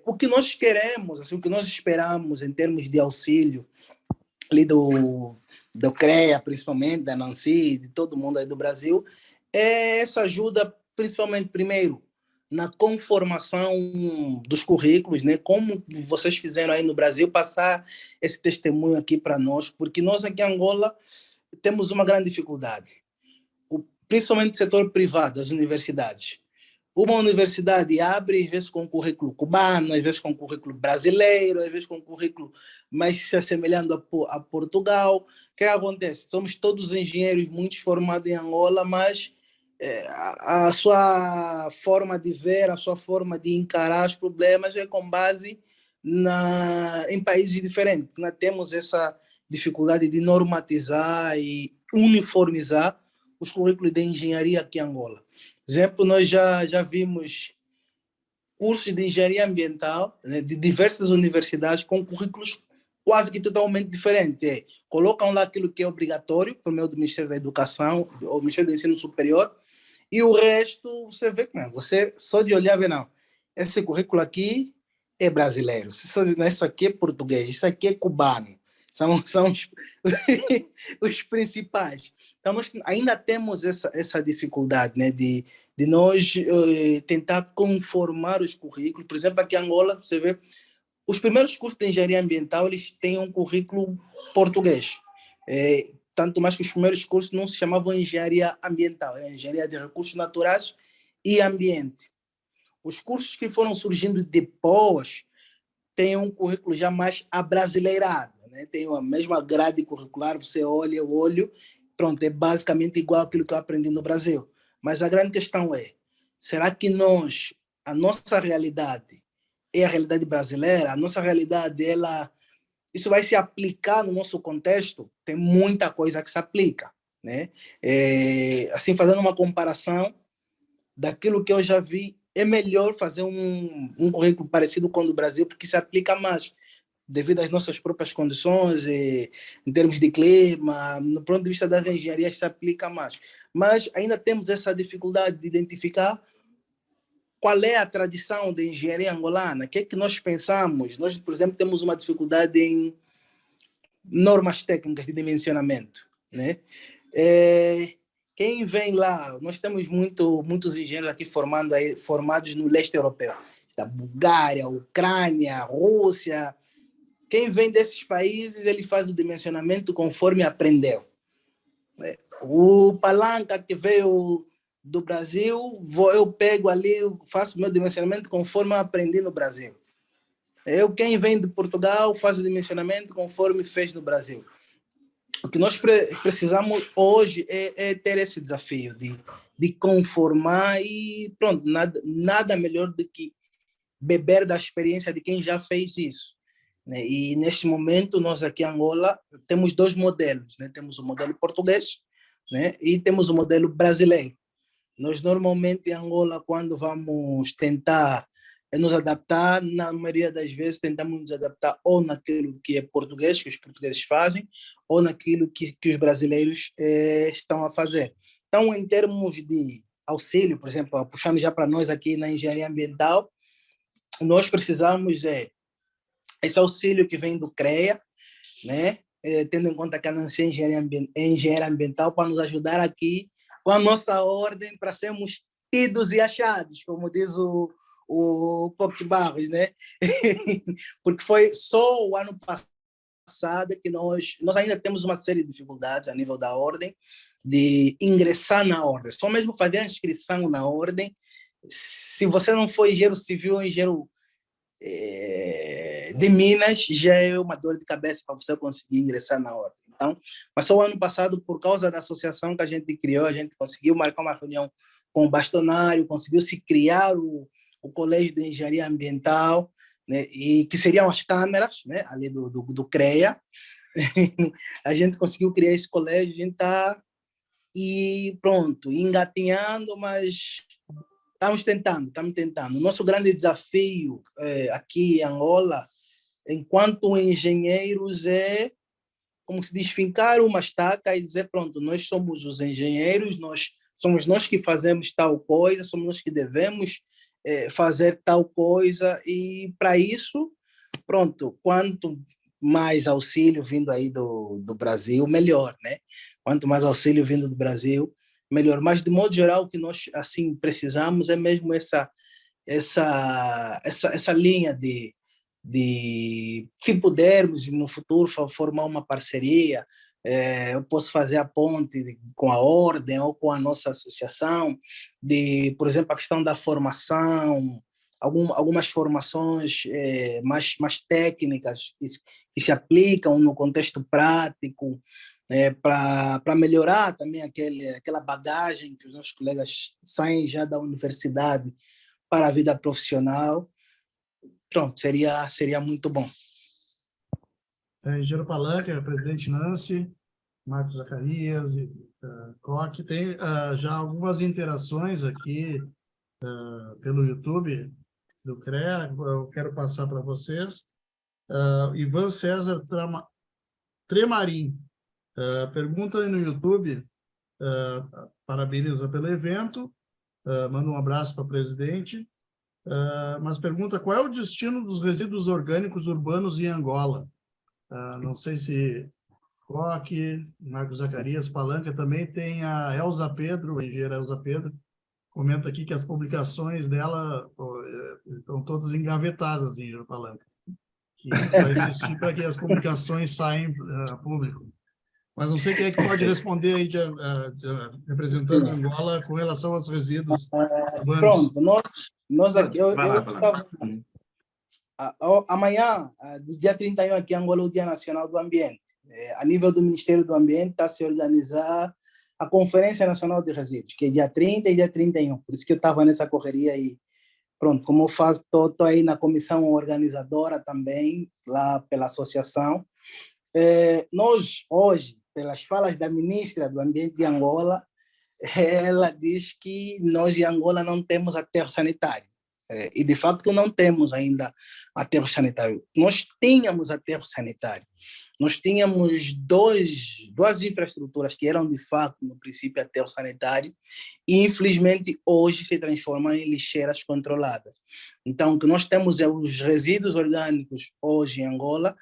O que nós queremos, assim, o que nós esperamos em termos de auxílio, ali do CREA, principalmente, da Nancy, de todo mundo aí do Brasil, é essa ajuda, principalmente, primeiro, na conformação dos currículos, né? Como vocês fizeram aí no Brasil, passar esse testemunho aqui para nós, porque nós aqui em Angola temos uma grande dificuldade, principalmente no setor privado, as universidades. Uma universidade abre, às vezes, com currículo cubano, às vezes com currículo brasileiro, às vezes com currículo mais se assemelhando a Portugal. O que acontece? Somos todos engenheiros, muitos formados em Angola, mas a sua forma de ver, a sua forma de encarar os problemas é com base em países diferentes. Nós temos essa dificuldade de normatizar e uniformizar os currículos de engenharia aqui em Angola. Por exemplo, nós já vimos cursos de engenharia ambiental, né, de diversas universidades com currículos quase que totalmente diferentes. Colocam lá aquilo que é obrigatório, por meio do Ministério da Educação, ou Ministério do Ensino Superior, e o resto, você vê que não. Você só de olhar, vê, não. Esse currículo aqui é brasileiro. Isso aqui é português. Isso aqui é cubano. São os principais. Então, nós ainda temos essa dificuldade, né, de nós tentar conformar os currículos. Por exemplo, aqui em Angola, você vê, os primeiros cursos de engenharia ambiental, eles têm um currículo português. Tanto mais que os primeiros cursos não se chamavam engenharia ambiental, é engenharia de recursos naturais e ambiente. Os cursos que foram surgindo depois têm um currículo já mais abrasileirado, né? Tem a mesma grade curricular, você olha, eu olho, pronto, é basicamente igual àquilo que eu aprendi no Brasil. Mas a grande questão é, será que a nossa realidade é a realidade brasileira? A nossa realidade, isso vai se aplicar no nosso contexto? Tem muita coisa que se aplica, né? Assim, fazendo uma comparação daquilo que eu já vi, é melhor fazer um currículo parecido com o do Brasil, porque se aplica mais, devido às nossas próprias condições, em termos de clima, no ponto de vista da engenharia, se aplica mais. Mas ainda temos essa dificuldade de identificar qual é a tradição da engenharia angolana, o que é que nós pensamos. Nós, por exemplo, temos uma dificuldade em normas técnicas de dimensionamento, né? Quem vem lá, nós temos muitos engenheiros aqui formados no leste europeu, da Bulgária, Ucrânia, Rússia. Quem vem desses países, ele faz o dimensionamento conforme aprendeu. O Palanca, que veio do Brasil, eu pego ali, faço o meu dimensionamento conforme eu aprendi no Brasil. Quem vem de Portugal, faz o dimensionamento conforme fez no Brasil. O que nós precisamos hoje é ter esse desafio de conformar e pronto, nada melhor do que beber da experiência de quem já fez isso, né? E neste momento, nós aqui em Angola temos dois modelos, né? Temos o modelo português, né? E temos o modelo brasileiro. Nós normalmente em Angola, quando vamos tentar nos adaptar, na maioria das vezes tentamos nos adaptar ou naquilo que é português, que os portugueses fazem, ou naquilo que os brasileiros estão a fazer. Então, em termos de auxílio, por exemplo, puxando já para nós aqui na engenharia ambiental, nós precisamos esse auxílio que vem do CREA, né? Tendo em conta que a Nancy é engenheira ambiental, para nos ajudar aqui com a nossa ordem, para sermos tidos e achados, como diz o Pop Barros, né? Porque foi só o ano passado que nós ainda temos uma série de dificuldades a nível da ordem, de ingressar na ordem. Só mesmo fazer a inscrição na ordem, se você não for engenheiro civil ou engenheiro de Minas, já é uma dor de cabeça para você conseguir ingressar na ordem. Então, mas só o ano passado, por causa da associação que a gente criou, a gente conseguiu marcar uma reunião com o bastonário, conseguiu se criar o Colégio de Engenharia Ambiental, né, e que seriam as câmeras, né, ali do CREA. A gente conseguiu criar esse colégio, a gente está e pronto, engatinhando, mas estamos tentando. O nosso grande desafio aqui em Angola, enquanto engenheiros, é, como se diz, fincar uma estaca e dizer, pronto, nós somos os engenheiros, somos nós que fazemos tal coisa, somos nós que devemos fazer tal coisa, e para isso, pronto, quanto mais auxílio vindo aí do Brasil, melhor, né? Quanto mais auxílio vindo do Brasil, melhor. Mas, de modo geral, o que nós assim precisamos é mesmo essa linha de se pudermos no futuro formar uma parceria, eu posso fazer a ponte com a ordem ou com a nossa associação, por exemplo, a questão da formação, algumas formações mais técnicas que se aplicam no contexto prático, para melhorar também aquela bagagem que os nossos colegas saem já da universidade para a vida profissional. Pronto, seria muito bom. Engenheiro Palanca, presidente Nancy, Marcos Zacarias e Coque, tem já algumas interações aqui pelo YouTube do CREA, eu quero passar para vocês. Ivan César Tremarim pergunta aí no YouTube, parabeniza pelo evento, manda um abraço para o presidente, mas pergunta qual é o destino dos resíduos orgânicos urbanos em Angola. Não sei se Coque, Marcos Zacarias, Palanca, também tem a Elza Pedro, a engenheira Elza Pedro, comenta aqui que as publicações dela estão todas engavetadas, engenheiro Palanca, que vai insistir para que as publicações saiam a público. Mas não sei quem é que pode responder aí, representando Angola, com relação aos resíduos urbanos. Pronto, nós aqui, amanhã, do dia 31 aqui em Angola, é o Dia Nacional do Ambiente. A nível do Ministério do Ambiente, está a se organizar a Conferência Nacional de Resíduos, que é dia 30 e dia 31. Por isso que eu estava nessa correria aí. Pronto, como eu faço, estou aí na comissão organizadora também, lá pela associação. Nós, hoje, pelas falas da ministra do Ambiente de Angola, ela diz que nós em Angola não temos aterro sanitário. E, de fato, não temos ainda aterro sanitário. Nós tínhamos aterro sanitário. Nós tínhamos duas infraestruturas que eram, de fato, no princípio, aterro sanitário, e, infelizmente, hoje se transformam em lixeiras controladas. Então, o que nós temos é os resíduos orgânicos hoje em Angola,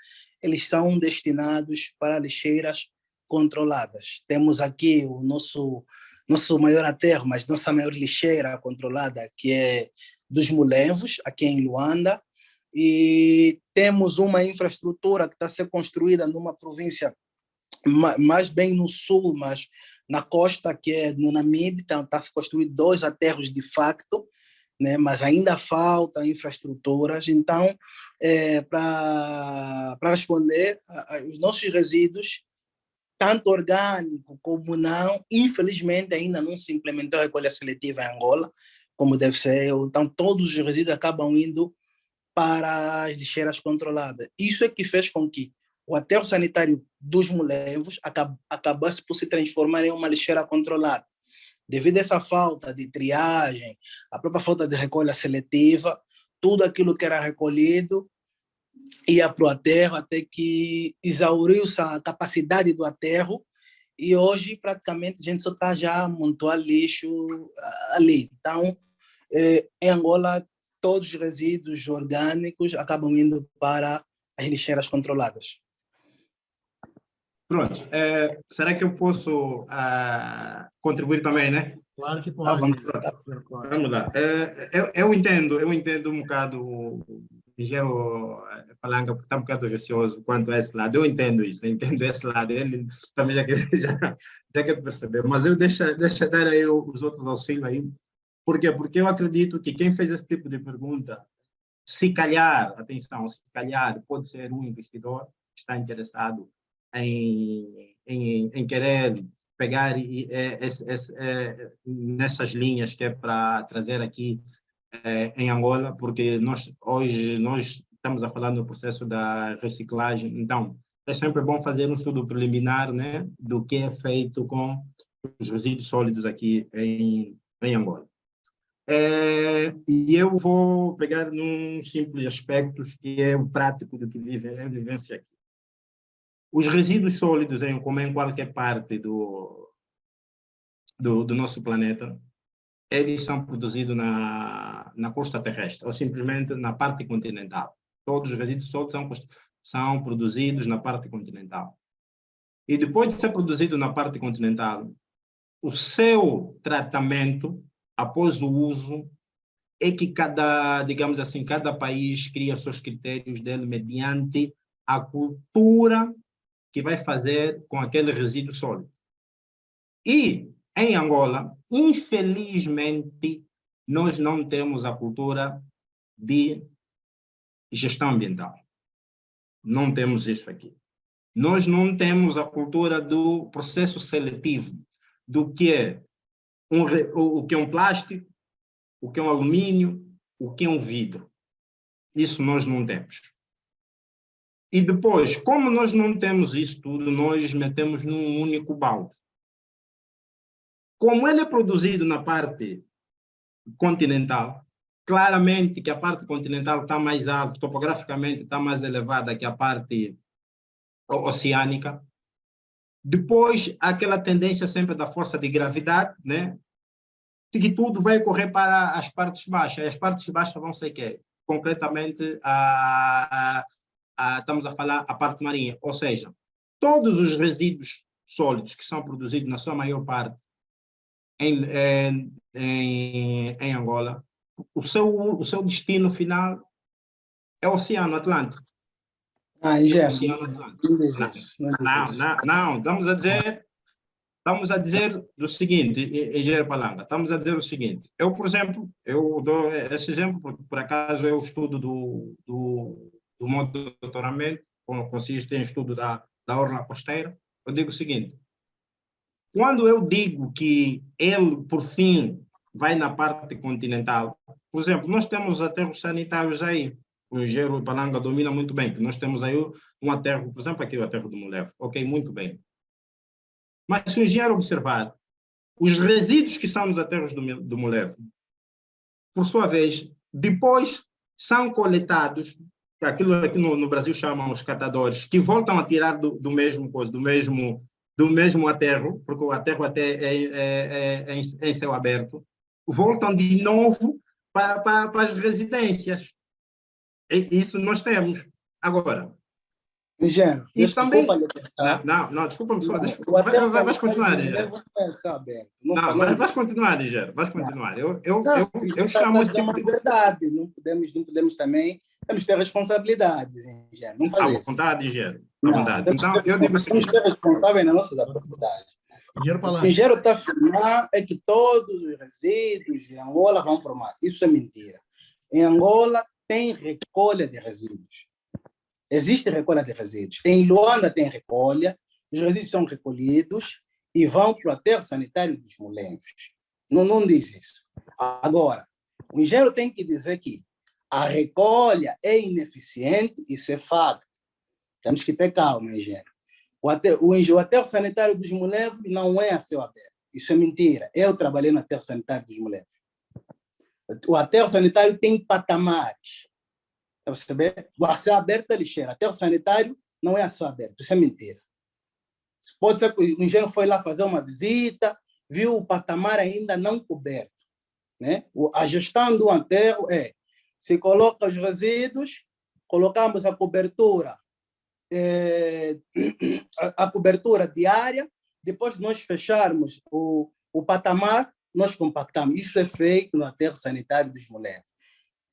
eles são destinados para lixeiras controladas. Temos aqui o nosso maior aterro, mas nossa maior lixeira controlada, que é dos Mulevos, aqui em Luanda, e temos uma infraestrutura que está a ser construída numa província mais bem no sul, mas na costa, que é no Namibe, está a se construir 2 aterros de facto, né, mas ainda faltam infraestruturas. Então, para responder, os nossos resíduos, tanto orgânico como não, infelizmente ainda não se implementou a recolha seletiva em Angola, como deve ser. Então, todos os resíduos acabam indo para as lixeiras controladas. Isso é que fez com que o aterro sanitário dos Mulevos acabasse por se transformar em uma lixeira controlada. Devido a essa falta de triagem, a própria falta de recolha seletiva, tudo aquilo que era recolhido ia para o aterro até que exauriu-se a capacidade do aterro e hoje praticamente a gente só está já a amontoar lixo ali. Então, em Angola, todos os resíduos orgânicos acabam indo para as lixeiras controladas. Pronto. Será que eu posso contribuir também, né? Claro que pode. Vamos lá. Eu entendo um bocado o engenheiro Palanga, porque está um bocado receoso quanto a esse lado. Eu entendo isso, eu entendo esse lado. Ele também já quer perceber. Mas eu deixa dar aí os outros auxílios aí. Por quê? Porque eu acredito que quem fez esse tipo de pergunta, se calhar, atenção, se calhar pode ser um investidor que está interessado em querer pegar nessas linhas que é para trazer aqui em Angola, porque hoje nós estamos a falar no processo da reciclagem, então é sempre bom fazer um estudo preliminar, né, do que é feito com os resíduos sólidos aqui em Angola. E eu vou pegar num simples aspecto que é o prático do que vivencia aqui. Os resíduos sólidos, como em qualquer parte do nosso planeta, eles são produzidos na costa terrestre, ou simplesmente na parte continental. Todos os resíduos sólidos são produzidos na parte continental. E depois de ser produzido na parte continental, o seu tratamento, após o uso, é que digamos assim, cada país cria os seus critérios dele mediante a cultura que vai fazer com aquele resíduo sólido. E, em Angola, infelizmente, nós não temos a cultura de gestão ambiental. Não temos isso aqui. Nós não temos a cultura do processo seletivo, do que é o que é um plástico, o que é um alumínio, o que é um vidro. Isso nós não temos. E depois, como nós não temos isso tudo, nós metemos num único balde. Como ele é produzido na parte continental, claramente que a parte continental está mais alta, topograficamente está mais elevada que a parte oceânica. Depois, aquela tendência sempre da força de gravidade, né? De que tudo vai correr para as partes baixas. E as partes baixas vão ser quê? Concretamente, estamos a falar a parte marinha. Ou seja, todos os resíduos sólidos que são produzidos, na sua maior parte, em Angola, o seu destino final é o Oceano Atlântico. Engenheiro, Oceano Atlântico. não diz isso. Não, estamos a dizer do seguinte, engenheiro Palanga, estamos a dizer o seguinte, eu, por exemplo, eu dou esse exemplo, porque por acaso eu estudo do modo de doutoramento, consiste em estudo da orla costeira, eu digo o seguinte, quando eu digo que ele, por fim, vai na parte continental, por exemplo, nós temos aterros sanitários aí, o engenheiro Palanga domina muito bem, que nós temos aí um aterro, por exemplo, aqui o aterro do Molevo, ok, muito bem. Mas se o engenheiro observar, os resíduos que são nos aterros do Molevo, por sua vez, depois são coletados, aquilo aqui no Brasil chamam os catadores, que voltam a tirar do mesmo aterro, porque o aterro até é em céu aberto, voltam de novo para as residências. Isso nós temos. Agora, engenheiro, e também... Não, desculpa-me só. Vais continuar, engenheiro. Vais continuar, engenheiro. Vais continuar. Eu chamo esse tipo de... verdade. Não podemos também... Temos que ter responsabilidades, engenheiro. Não fazer isso. À vontade, engenheiro. À vontade. Então, eu digo assim... Temos que ser responsáveis na nossa atividade. O engenheiro está a afirmar é que todos os resíduos de Angola vão para o mar. Isso é mentira. Em Angola tem recolha de resíduos. Existe recolha de resíduos. Em Luanda tem recolha, os resíduos são recolhidos e vão para o aterro sanitário dos Molevos. Não diz isso. Agora, o engenheiro tem que dizer que a recolha é ineficiente, isso é fato. Temos que ter calma, engenheiro. O aterro sanitário dos Molevos não é a céu aberto. Isso é mentira. Eu trabalhei no aterro sanitário dos Moleques. O aterro sanitário tem patamares. Para você saber, o céu aberto é lixeira. Aterro sanitário não é a céu aberto. Isso é mentira. Pode ser que o engenheiro foi lá fazer uma visita, viu o patamar ainda não coberto, né? A gestão do aterro é: se coloca os resíduos, colocamos a cobertura, a cobertura diária, depois de nós fecharmos o patamar, nós compactamos. Isso é feito no aterro sanitário dos Moleques.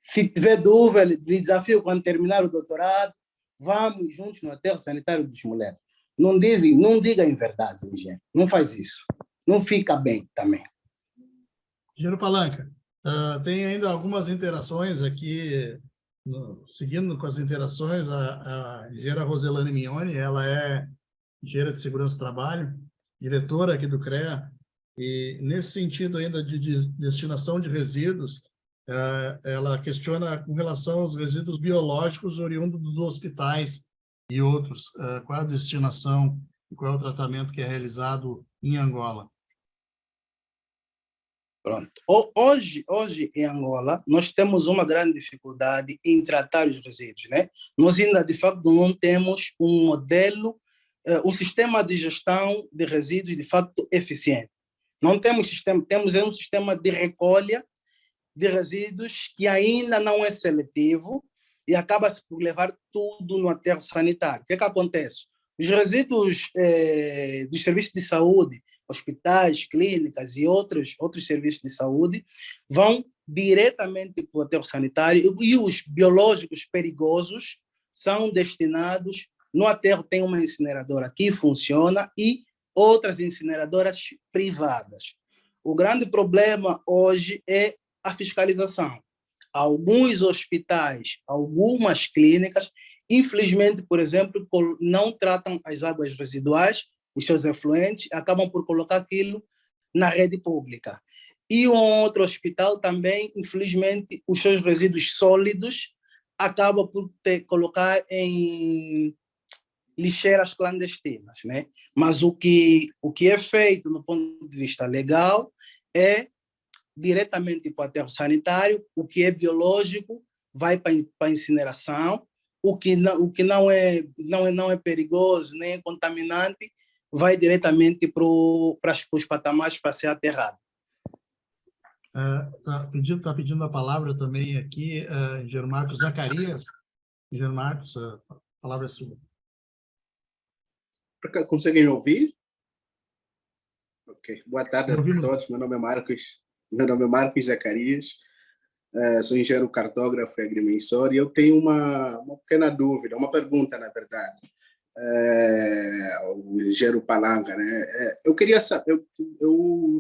Se tiver dúvida, desafio quando terminar o doutorado, vamos juntos no aterro sanitário dos Moleques. Não diga em verdade, engenheiro. Não faz isso. Não fica bem também. Engenheiro Palanca, tem ainda algumas interações aqui, seguindo com as interações, a engenheira Roselane Mignoni, ela é engenheira de segurança do trabalho, diretora aqui do CREA, e nesse sentido ainda de destinação de resíduos, ela questiona com relação aos resíduos biológicos oriundos dos hospitais e outros, qual a destinação e qual é o tratamento que é realizado em Angola. Pronto. Hoje, em Angola, nós temos uma grande dificuldade em tratar os resíduos, né? Nós ainda, de facto, não temos um modelo, um sistema de gestão de resíduos, de facto, eficiente. Não temos sistema, temos um sistema de recolha de resíduos que ainda não é seletivo e acaba-se por levar tudo no aterro sanitário. O que é que acontece? Os resíduos dos serviços de saúde, hospitais, clínicas e outros serviços de saúde vão diretamente para o aterro sanitário e os biológicos perigosos são destinados no aterro. Tem uma incineradora que funciona e outras incineradoras privadas. O grande problema hoje é a fiscalização. Alguns hospitais, algumas clínicas, infelizmente, por exemplo, não tratam as águas residuais, os seus efluentes, acabam por colocar aquilo na rede pública. E um outro hospital também, infelizmente, os seus resíduos sólidos acabam por colocar em lixeiras clandestinas, né? Mas o que é feito no ponto de vista legal é diretamente para o aterro sanitário, o que é biológico vai para a incineração, o que não é perigoso nem contaminante vai diretamente para os patamares para ser aterrado. Está pedindo a palavra também aqui, engenheiro Marcos Zacarias. Engenheiro Marcos, a palavra é sua. Conseguem me ouvir? Ok. Boa tarde a todos. Meu nome é Marcos Zacarias. Sou engenheiro cartógrafo e agrimensor e eu tenho uma pequena dúvida, uma pergunta, na verdade, ao engenheiro Palanca, né? Eu queria saber, eu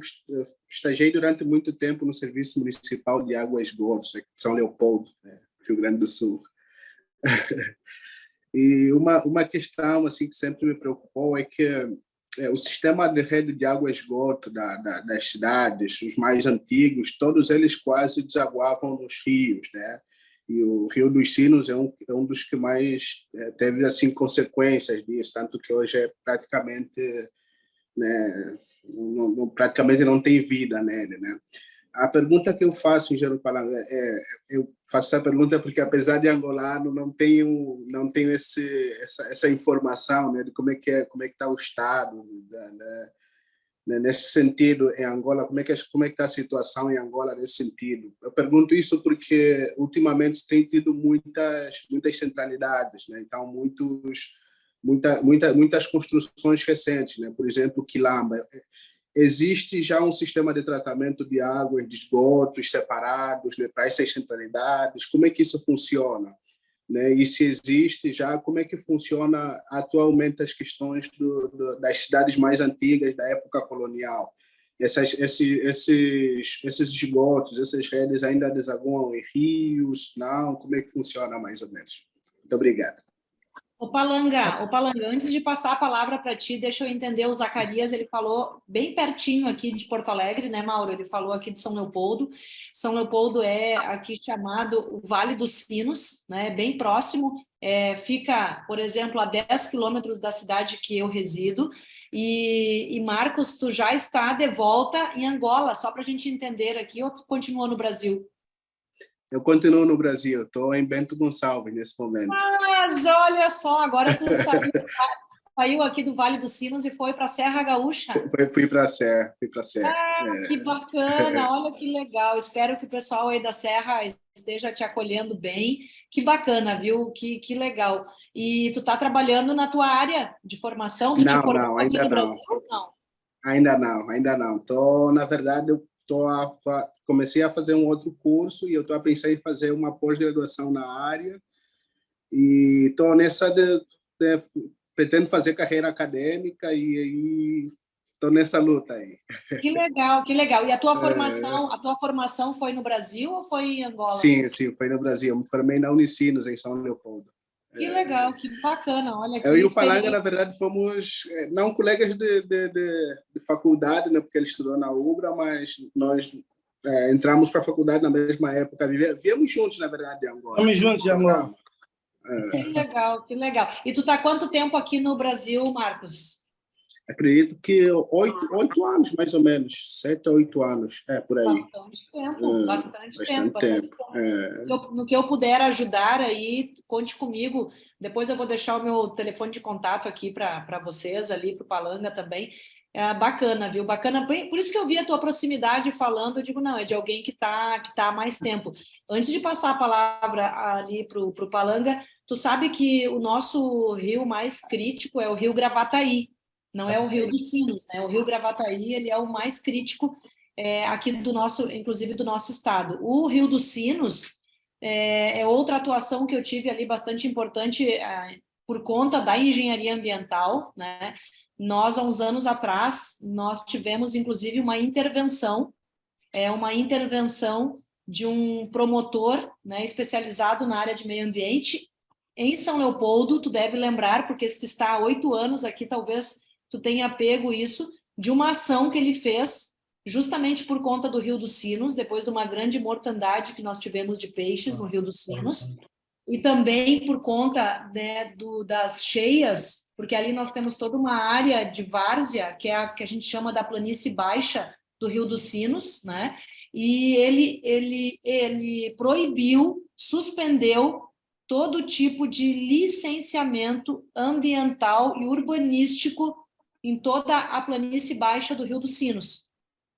estagiei durante muito tempo no Serviço Municipal de Água e Esgotos, São Leopoldo, né, Rio Grande do Sul. E uma questão assim, que sempre me preocupou é que o sistema de rede de água e esgoto das cidades, os mais antigos, todos eles quase desaguavam nos rios, né? E o Rio dos Sinos é um dos que mais teve assim consequências disso, tanto que hoje é praticamente, né, praticamente não tem vida nele, né? A pergunta que eu faço, engenheiro Palanca, eu faço essa pergunta porque, apesar de angolano, não tenho essa informação, né, de como é que está o estado, né, nesse sentido em Angola, como é que está a situação em Angola nesse sentido. Eu pergunto isso porque ultimamente se tem tido muitas centralidades, né, então muitas construções recentes, né, por exemplo, Quilamba. Existe já um sistema de tratamento de águas, de esgotos separados, né, para essas centralidades? Como é que isso funciona? Né? E se existe já, como é que funciona atualmente as questões das cidades mais antigas, da época colonial? Esses esgotos, essas redes ainda desaguam em rios? Não? Como é que funciona mais ou menos? Muito obrigado. Ô Palanga, antes de passar a palavra para ti, deixa eu entender, o Zacarias, ele falou bem pertinho aqui de Porto Alegre, né, Mauro? Ele falou aqui de São Leopoldo. São Leopoldo é aqui chamado o Vale dos Sinos, né, bem próximo, fica, por exemplo, a 10 quilômetros da cidade que eu resido. E Marcos, tu já está de volta em Angola, só para a gente entender aqui, ou tu continua no Brasil? Eu continuo no Brasil, estou em Bento Gonçalves nesse momento. Mas olha só, agora tu saiu aqui do Vale dos Sinos e foi para a Serra Gaúcha. Fui para a Serra, Que bacana, olha que legal. Espero que o pessoal aí da Serra esteja te acolhendo bem. Que bacana, viu? Que legal. E tu está trabalhando na tua área de formação? Tu te formou aqui no Brasil? Não. Ainda não. Na verdade, comecei a fazer um outro curso e eu estou a pensar em fazer uma pós-graduação na área e estou nessa pretendo fazer carreira acadêmica e estou nessa luta aí. Que legal. E a tua formação foi no Brasil ou foi em Angola? Sim, foi no Brasil. Eu me formei na Unicinos, em São Leopoldo. Que legal, que bacana. Olha, eu e o Palanga, na verdade, fomos não colegas de faculdade, né, porque ele estudou na UBRA, mas nós entramos para a faculdade na mesma época. Viemos juntos, na verdade, em Angola. Estamos juntos, Angola. Que legal. E tu está há quanto tempo aqui no Brasil, Marcos? Acredito que 8 anos, mais ou menos. 7 ou 8 anos, por aí. Bastante tempo. No que eu puder ajudar aí, conte comigo. Depois eu vou deixar o meu telefone de contato aqui para vocês, ali para o Palanga também. Bacana, viu? Bacana. Por isso que eu vi a tua proximidade falando, eu digo, não, é de alguém que tá há mais tempo. Antes de passar a palavra ali para o Palanga, tu sabe que o nosso rio mais crítico é o Rio Gravataí. Não é o Rio dos Sinos, né? O Rio Gravataí, ele é o mais crítico aqui inclusive do nosso estado. O Rio dos Sinos é outra atuação que eu tive ali bastante importante por conta da engenharia ambiental, né? Nós, há uns anos atrás, nós tivemos, inclusive, uma intervenção de um promotor, né, especializado na área de meio ambiente em São Leopoldo. Tu deve lembrar, porque se tu está há 8 anos aqui, talvez tu tenha pego isso, de uma ação que ele fez justamente por conta do Rio dos Sinos, depois de uma grande mortandade que nós tivemos de peixes no Rio dos Sinos, e também por conta, né, das cheias, porque ali nós temos toda uma área de várzea, que é a que a gente chama da planície baixa do Rio dos Sinos, né? E ele suspendeu todo tipo de licenciamento ambiental e urbanístico em toda a planície baixa do Rio dos Sinos.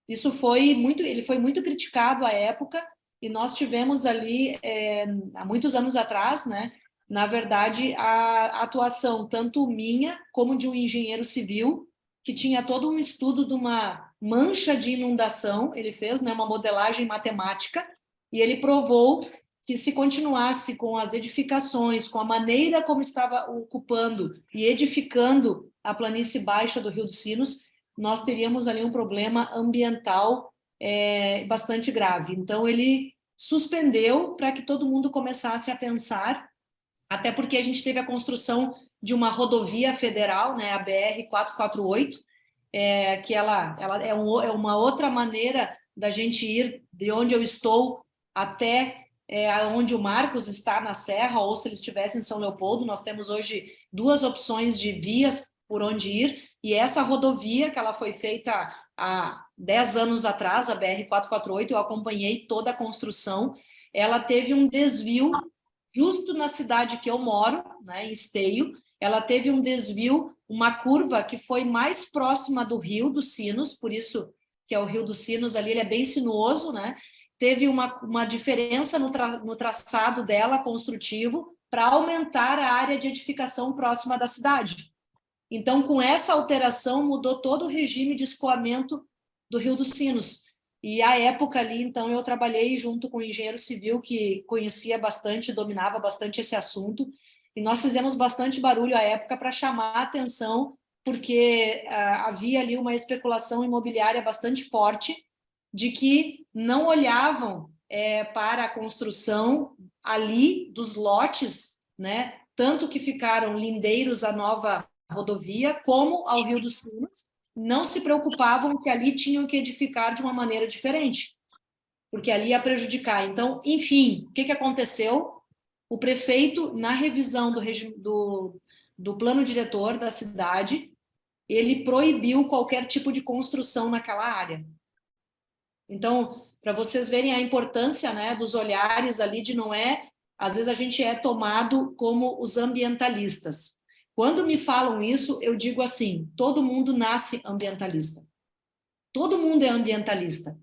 Ele foi muito criticado à época, e nós tivemos ali, há muitos anos atrás, né, na verdade, a atuação tanto minha como de um engenheiro civil, que tinha todo um estudo de uma mancha de inundação. Ele fez, né, uma modelagem matemática, e ele provou que se continuasse com as edificações, com a maneira como estava ocupando e edificando a planície baixa do Rio dos Sinos, nós teríamos ali um problema ambiental bastante grave. Então, ele suspendeu para que todo mundo começasse a pensar, até porque a gente teve a construção de uma rodovia federal, né, a BR-448, que ela é uma outra maneira da gente ir de onde eu estou até onde o Marcos está na Serra, ou se ele estivesse em São Leopoldo. Nós temos hoje 2 opções de vias por onde ir, e essa rodovia, que ela foi feita há 10 anos atrás, a BR-448, eu acompanhei toda a construção, ela teve um desvio justo na cidade que eu moro, né, em Esteio. Ela teve um desvio, uma curva que foi mais próxima do Rio dos Sinos, por isso que é o Rio dos Sinos ali, ele é bem sinuoso, né? Teve uma diferença no traçado dela, construtivo, para aumentar a área de edificação próxima da cidade. Então, com essa alteração, mudou todo o regime de escoamento do Rio dos Sinos. E, à época ali, então, eu trabalhei junto com um engenheiro civil que conhecia bastante, dominava bastante esse assunto, e nós fizemos bastante barulho à época para chamar a atenção, porque havia ali uma especulação imobiliária bastante forte, de que não olhavam para a construção ali dos lotes, né, tanto que ficaram lindeiros à nova rodovia, como ao Rio dos Sinos, não se preocupavam que ali tinham que edificar de uma maneira diferente, porque ali ia prejudicar. Então, enfim, o que aconteceu? O prefeito, na revisão do plano diretor da cidade, ele proibiu qualquer tipo de construção naquela área. Então, para vocês verem a importância, né, dos olhares ali de não é... Às vezes a gente é tomado como os ambientalistas. Quando me falam isso, eu digo assim, todo mundo nasce ambientalista. Todo mundo é ambientalista.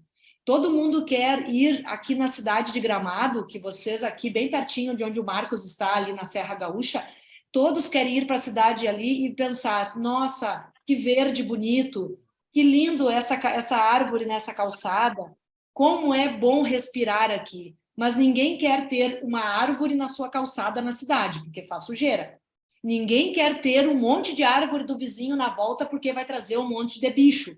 Todo mundo quer ir aqui na cidade de Gramado, que vocês aqui bem pertinho de onde o Marcos está, ali na Serra Gaúcha, todos querem ir para a cidade ali e pensar, nossa, que verde bonito, que lindo essa árvore nessa calçada, como é bom respirar aqui. Mas ninguém quer ter uma árvore na sua calçada na cidade, porque faz sujeira. Ninguém quer ter um monte de árvore do vizinho na volta, porque vai trazer um monte de bicho.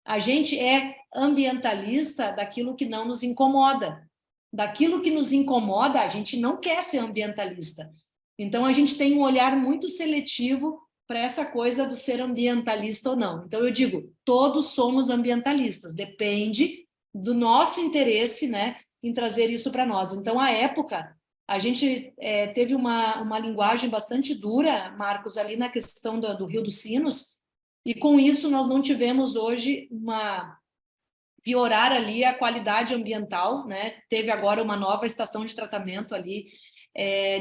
A gente é ambientalista daquilo que não nos incomoda. Daquilo que nos incomoda, a gente não quer ser ambientalista. Então, a gente tem um olhar muito seletivo para essa coisa do ser ambientalista ou não. Então, eu digo, todos somos ambientalistas, depende do nosso interesse, né, em trazer isso para nós. Então, à época, a gente teve uma linguagem bastante dura, Marcos, ali na questão do Rio dos Sinos, e com isso nós não tivemos hoje piorar ali a qualidade ambiental, né? Teve agora uma nova estação de tratamento ali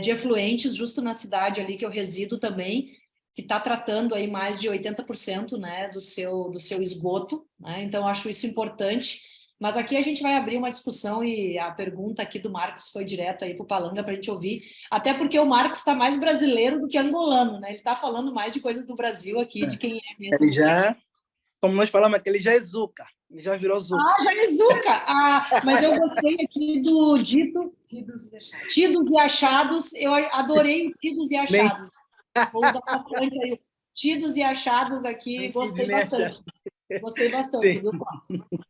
de efluentes, justo na cidade ali que eu resido também, que está tratando aí mais de 80%, né, do seu esgoto, né? Então, acho isso importante. Mas aqui a gente vai abrir uma discussão e a pergunta aqui do Marcos foi direto aí para o Palanga para a gente ouvir, até porque o Marcos está mais brasileiro do que angolano, né? Ele está falando mais de coisas do Brasil aqui, de quem é mesmo. Ele já, como nós falamos, que ele já é Zuca, ele já virou Zuca. Ah, já é Zuca! Mas eu gostei aqui do dito Tidos e Achados, eu adorei o Tidos e Achados. Vou usar bastante aí. Tidos e Achados aqui, gostei bastante. Gostei bastante, viu, Paulo?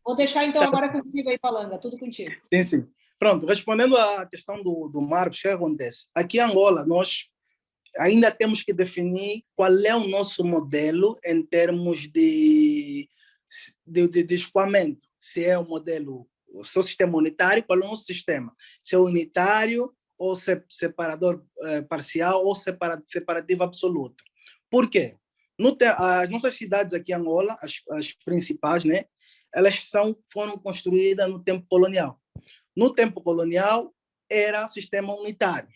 Vou deixar, então, agora contigo aí, Palanga. Tudo contigo. Sim, sim. Pronto, respondendo à questão do Marcos, o que acontece? Aqui em Angola, nós ainda temos que definir qual é o nosso modelo em termos de escoamento. Se é o modelo, o seu sistema unitário, qual é o nosso sistema? Se é unitário, ou separador parcial, ou separativo absoluto. Por quê? As nossas cidades aqui em Angola, as principais, né, elas foram construídas no tempo colonial. No tempo colonial, era sistema unitário,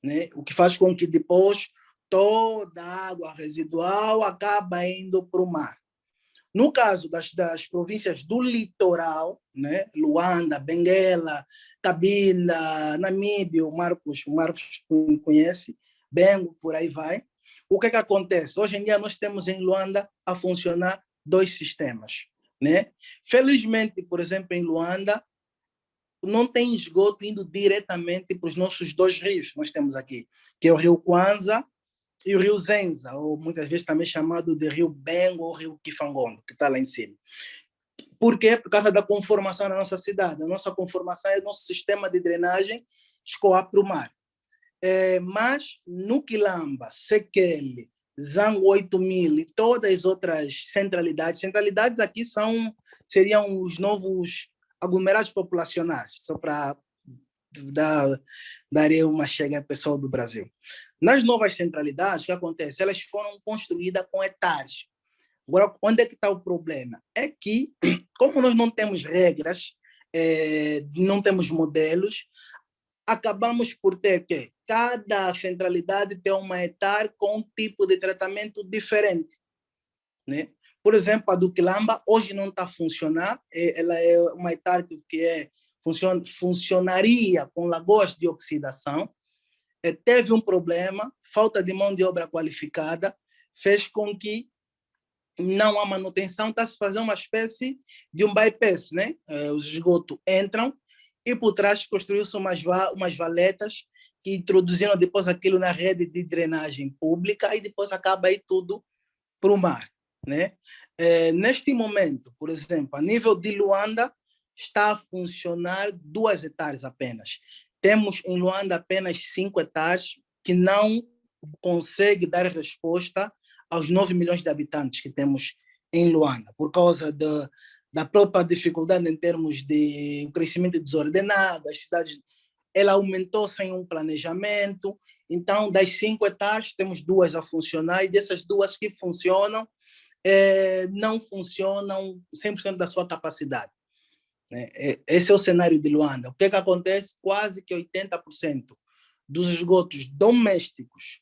né, o que faz com que depois toda a água residual acaba indo para o mar. No caso das províncias do litoral, né, Luanda, Benguela, Cabinda, Namíbia, o Marcos conhece, Bengo, por aí vai. O que acontece? Hoje em dia nós temos em Luanda a funcionar 2 sistemas, né? Felizmente, por exemplo, em Luanda, não tem esgoto indo diretamente para os nossos 2 rios que nós temos aqui, que é o Rio Kwanza e o Rio Zenza, ou muitas vezes também chamado de Rio Bengo ou Rio Kifangondo, que está lá em cima. Por quê? Por causa da conformação da nossa cidade. A nossa conformação é o nosso sistema de drenagem escoar para o mar. Mas no Quilamba, Sequele, Zango 8000 e todas as outras centralidades aqui seriam os novos aglomerados populacionais, só para dar uma chega ao pessoal do Brasil. Nas novas centralidades, o que acontece? Elas foram construídas com hectares. Agora, onde é que está o problema? É que, como nós não temos regras, não temos modelos, acabamos por ter que cada centralidade tem uma hectare com um tipo de tratamento diferente, né? Por exemplo, a do Quilamba hoje não está a funcionar, ela é uma hectare que funcionaria com lagoas de oxidação, teve um problema, falta de mão de obra qualificada, fez com que não há manutenção, está a se fazer uma espécie de um bypass, né? Os esgotos entram e por trás construiu-se umas valetas que introduziram depois aquilo na rede de drenagem pública e depois acaba aí tudo para o mar, né? Neste momento, por exemplo, a nível de Luanda, está a funcionar 2 hectares apenas. Temos em Luanda apenas 5 hectares que não consegue dar resposta aos 9 milhões de habitantes que temos em Luanda, por causa da própria dificuldade em termos de crescimento desordenado, as cidades, ela aumentou sem um planejamento. Então, das 5 hectares, temos 2 a funcionar, e dessas 2 que funcionam, não funcionam 100% da sua capacidade. Esse é o cenário de Luanda. O que acontece? Quase que 80% dos esgotos domésticos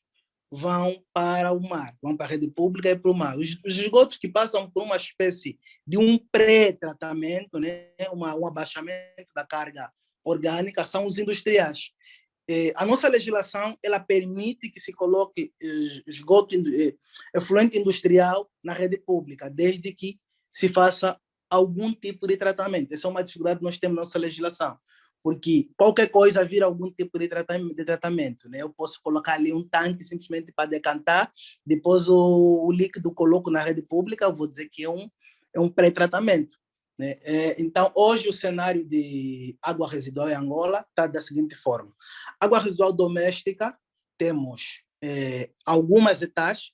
vão para o mar, vão para a rede pública e para o mar. Os esgotos que passam por uma espécie de um pré-tratamento, né, um abaixamento da carga orgânica, são os industriais. A nossa legislação, ela permite que se coloque esgoto efluente industrial na rede pública, desde que se faça algum tipo de tratamento. Essa é uma dificuldade que nós temos na nossa legislação, porque qualquer coisa vira algum tipo de tratamento, né? Eu posso colocar ali um tanque simplesmente para decantar, depois o líquido coloco na rede pública, eu vou dizer que é um pré-tratamento, né? Então, hoje o cenário de água residual em Angola está da seguinte forma. Água residual doméstica, temos algumas hectares,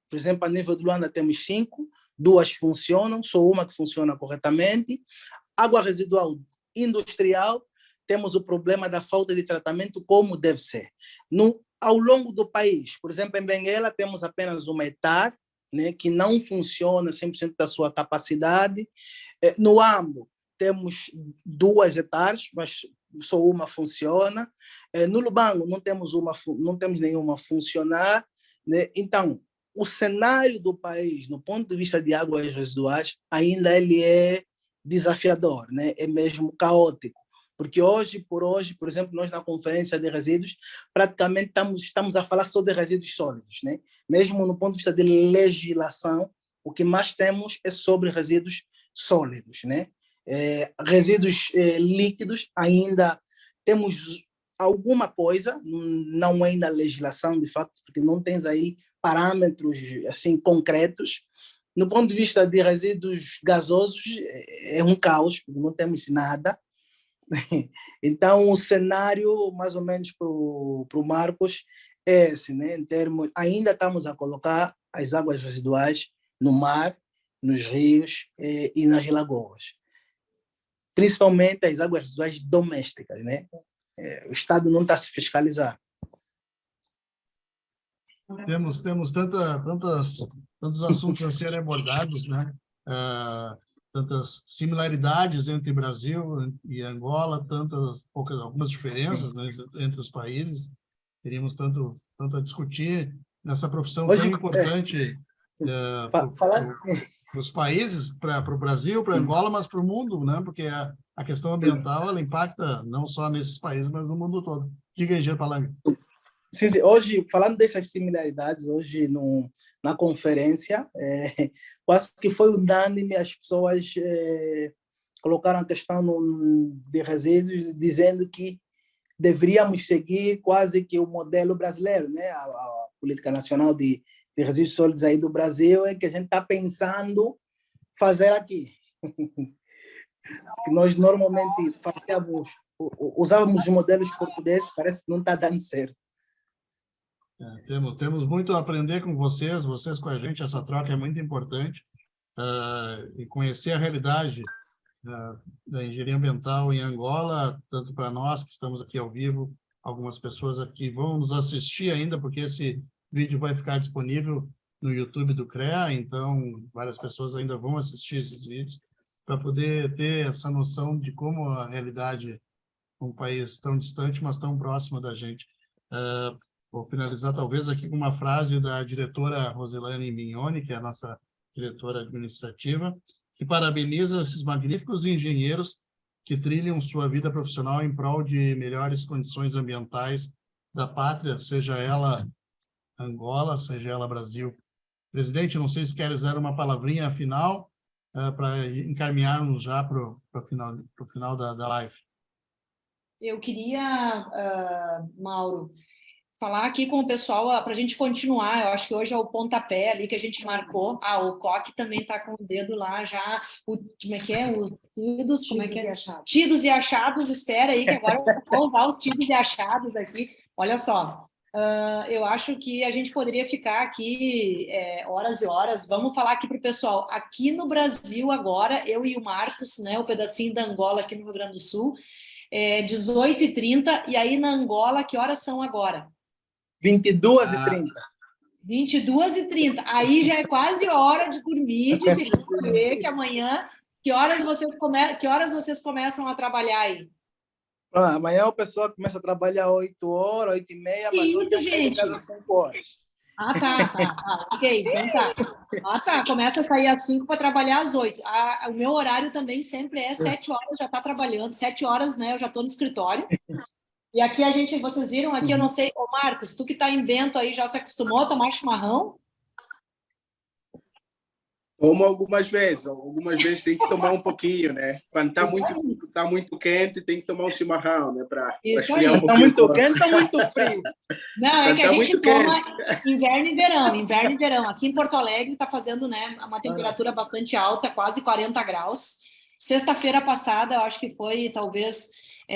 por exemplo, a nível de Luanda temos 5, 2 funcionam, só uma que funciona corretamente. Água residual industrial, temos o problema da falta de tratamento como deve ser. Ao longo do país, por exemplo, em Benguela temos apenas 1 hectare, né, que não funciona 100% da sua capacidade. No Ambo temos 2 hectares, mas só uma funciona. No Lubango não temos nenhuma a funcionar, né? Então, o cenário do país, no ponto de vista de águas residuais, ainda ele é desafiador, né? É mesmo caótico. Porque hoje, por exemplo, nós na Conferência de Resíduos, praticamente estamos a falar só de resíduos sólidos, né? Mesmo no ponto de vista de legislação, o que mais temos é sobre resíduos sólidos, né? Resíduos líquidos, ainda temos alguma coisa, não é na legislação, de facto, porque não tens aí parâmetros assim concretos. No ponto de vista de resíduos gasosos, é um caos, porque não temos nada. Então, o cenário, mais ou menos, para o Marcos, é esse, né? Em termos, ainda estamos a colocar as águas residuais no mar, nos rios e nas lagoas. Principalmente as águas residuais domésticas, né? O Estado não está a se fiscalizar. Temos tantos assuntos a serem abordados, né? Tantas similaridades entre Brasil e Angola, algumas diferenças, né, entre os países. Teríamos tanto a discutir nessa profissão hoje, tão importante para os países, para o Brasil, para Angola, mas para o mundo, né? Porque a questão ambiental ela impacta não só nesses países, mas no mundo todo. Diga aí, Jean Palanga. Sim, hoje, falando dessas similaridades, hoje na conferência, quase que foi unânime, as pessoas colocaram a questão de resíduos, dizendo que deveríamos seguir quase que o modelo brasileiro, né? A Política Nacional de Resíduos Sólidos aí do Brasil é que a gente está pensando fazer aqui. Que nós normalmente usávamos os modelos portugueses, parece que não está dando certo. Temos muito a aprender com vocês com a gente, essa troca é muito importante, e conhecer a realidade da engenharia ambiental em Angola, tanto para nós que estamos aqui ao vivo, algumas pessoas aqui vão nos assistir ainda, porque esse vídeo vai ficar disponível no YouTube do CREA, então várias pessoas ainda vão assistir esses vídeos para poder ter essa noção de como a realidade um país tão distante, mas tão próximo da gente. Vou finalizar, talvez, aqui com uma frase da diretora Roselane Mignoni, que é a nossa diretora administrativa, que parabeniza esses magníficos engenheiros que trilham sua vida profissional em prol de melhores condições ambientais da pátria, seja ela Angola, seja ela Brasil. Presidente, não sei se quer dar uma palavrinha final para encaminharmos já para o final da live. Eu queria, Mauro, falar aqui com o pessoal para a gente continuar. Eu acho que hoje é o pontapé ali que a gente marcou. O Coque também está com o dedo lá já. Como é que é? Os tidos, como é que é? Tidos e achados. Espera aí que agora eu vou usar os tidos e achados aqui. Olha só. Eu acho que a gente poderia ficar aqui horas e horas. Vamos falar aqui para o pessoal. Aqui no Brasil, agora, eu e o Marcos, né, o pedacinho da Angola aqui no Rio Grande do Sul, 18h30, e aí na Angola, que horas são agora? 22h30. 22h30. Aí já é quase hora de dormir, de se recolher, que amanhã... Que horas vocês começam a trabalhar aí? Amanhã o pessoal começa a trabalhar 8h, 8h30, mas Isso, hoje tem que sair de gente. casa às 5h. Tá. Ok, então tá. Tá. Começa a sair às 5 para trabalhar às 8. O meu horário também sempre é 7 horas, já está trabalhando. 7 horas, né? Eu já estou no escritório. E aqui vocês viram aqui, eu não sei, ô Marcos, tu que está em Bento aí, já se acostumou a tomar chimarrão? Tomo algumas vezes tem que tomar um pouquinho, né? Quando tá muito quente, tem que tomar um chimarrão, né? Para esfriar um pouquinho. Tá muito quente ou muito frio? Não, é Quando que tá a gente muito toma quente. inverno e verão. Aqui em Porto Alegre está fazendo, né, uma temperatura bastante alta, quase 40 graus. Sexta-feira passada, eu acho que foi, talvez,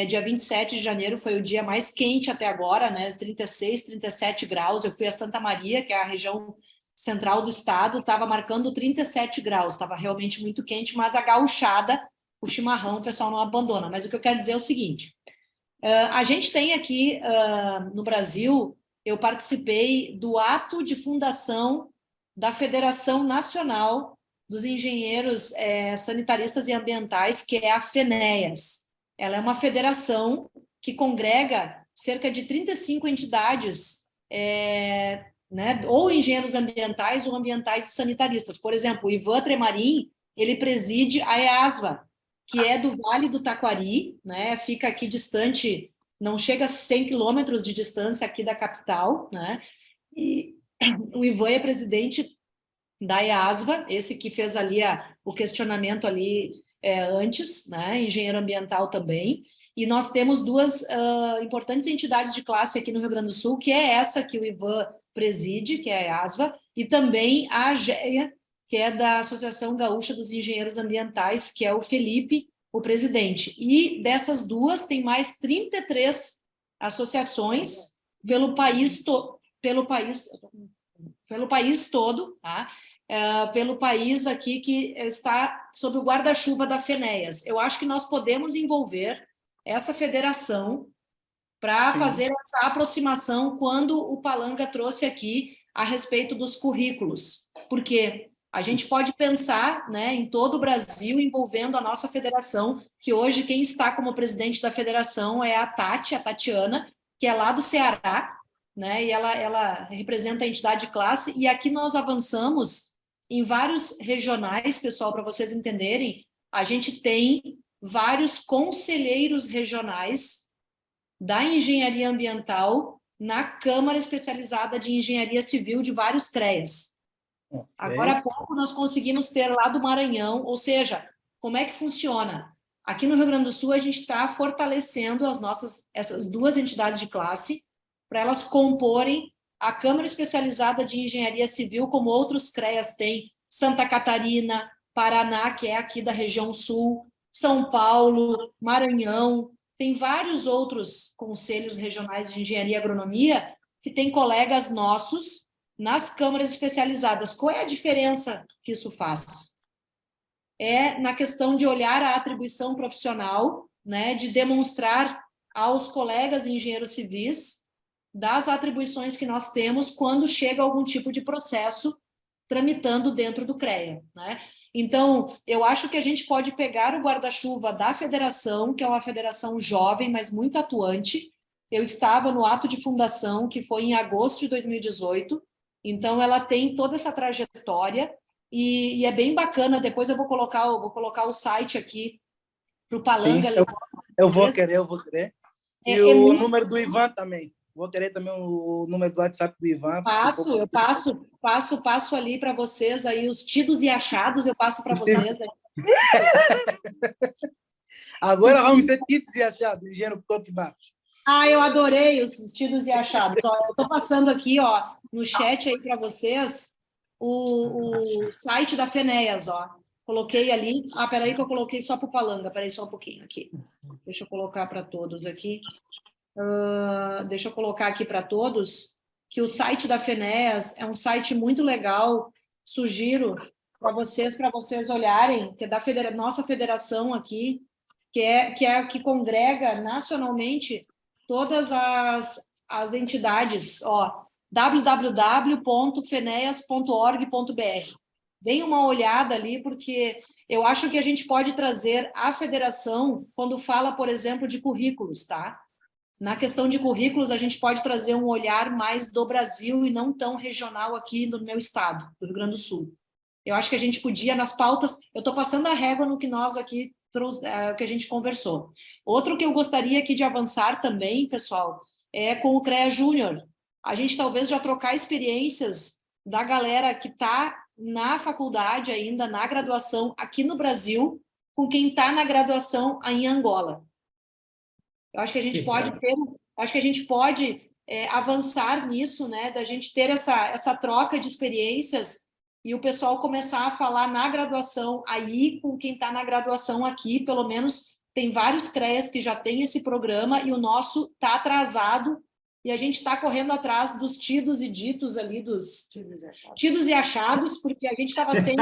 dia 27 de janeiro, foi o dia mais quente até agora, né? 36, 37 graus. Eu fui a Santa Maria, que é a região central do estado, estava marcando 37 graus, estava realmente muito quente, mas a gauchada, o chimarrão, o pessoal não abandona. Mas o que eu quero dizer é o seguinte, a gente tem aqui no Brasil, eu participei do ato de fundação da Federação Nacional dos Engenheiros Sanitaristas e Ambientais, que é a FENEAS. Ela é uma federação que congrega cerca de 35 entidades né, ou engenheiros ambientais ou ambientais sanitaristas. Por exemplo, o Ivan Tremarin, ele preside a EASVA, que é do Vale do Taquari, né, fica aqui distante, não chega a 100 quilômetros de distância aqui da capital, né, e o Ivan é presidente da EASVA, esse que fez ali o questionamento ali antes, né, engenheiro ambiental também, e nós temos duas importantes entidades de classe aqui no Rio Grande do Sul, que é essa que o Ivan preside, que é a EASVA, e também a AGEA, que é da Associação Gaúcha dos Engenheiros Ambientais, que é o Felipe, o presidente. E dessas duas, tem mais 33 associações pelo país todo, tá? Pelo país aqui que está sob o guarda-chuva da FENEAS. Eu acho que nós podemos envolver essa federação para fazer essa aproximação quando o Palanga trouxe aqui a respeito dos currículos, porque a gente pode pensar, né, em todo o Brasil envolvendo a nossa federação, que hoje quem está como presidente da federação é a Tatiana, que é lá do Ceará, né, e ela representa a entidade de classe, e aqui nós avançamos em vários regionais, pessoal, para vocês entenderem, a gente tem vários conselheiros regionais da engenharia ambiental na Câmara Especializada de Engenharia Civil de vários CREAs. Okay. Agora há pouco nós conseguimos ter lá do Maranhão, ou seja, como é que funciona? Aqui no Rio Grande do Sul a gente está fortalecendo essas duas entidades de classe para elas comporem a Câmara Especializada de Engenharia Civil, como outros CREAs têm, Santa Catarina, Paraná, que é aqui da região sul, São Paulo, Maranhão, tem vários outros conselhos regionais de engenharia e agronomia que têm colegas nossos nas câmaras especializadas. Qual é a diferença que isso faz? É na questão de olhar a atribuição profissional, né, de demonstrar aos colegas engenheiros civis das atribuições que nós temos quando chega algum tipo de processo tramitando dentro do CREA, né? Então, eu acho que a gente pode pegar o guarda-chuva da federação, que é uma federação jovem, mas muito atuante. Eu estava no ato de fundação, que foi em agosto de 2018, então ela tem toda essa trajetória e é bem bacana. Depois eu vou colocar o site aqui para o Palanga. Sim, eu vou querer. E o número do Ivan também. Vou querer também o número do WhatsApp do Ivan. Eu passo ali para vocês aí os tidos e achados, eu passo para vocês. Agora vamos ser tidos e achados, engenheiro Toque Barros. Eu adorei os tidos e achados. Eu estou passando aqui, ó, no chat aí para vocês o site da FENEAS, ó. Coloquei ali. Peraí que eu coloquei só para o Palanga. Peraí só um pouquinho aqui. Deixa eu colocar para todos aqui. deixa eu colocar aqui para todos, que o site da FENEAS é um site muito legal, sugiro para vocês olharem, que é da nossa federação aqui, que congrega nacionalmente todas as entidades, ó, www.feneas.org.br. Deem uma olhada ali, porque eu acho que a gente pode trazer a federação quando fala, por exemplo, de currículos, tá? Na questão de currículos, a gente pode trazer um olhar mais do Brasil e não tão regional aqui no meu estado, do Rio Grande do Sul. Eu acho que a gente podia, nas pautas, eu estou passando a régua no que nós aqui, que a gente conversou. Outro que eu gostaria aqui de avançar também, pessoal, é com o CREA Júnior. A gente talvez já trocar experiências da galera que está na faculdade ainda, na graduação aqui no Brasil, com quem está na graduação em Angola. Eu acho que a gente pode avançar nisso, né? Da gente ter essa troca de experiências e o pessoal começar a falar na graduação aí com quem está na graduação aqui, pelo menos tem vários CREAs que já tem esse programa e o nosso está atrasado e a gente está correndo atrás dos tidos e ditos ali, dos tidos e achados, porque a gente estava sem...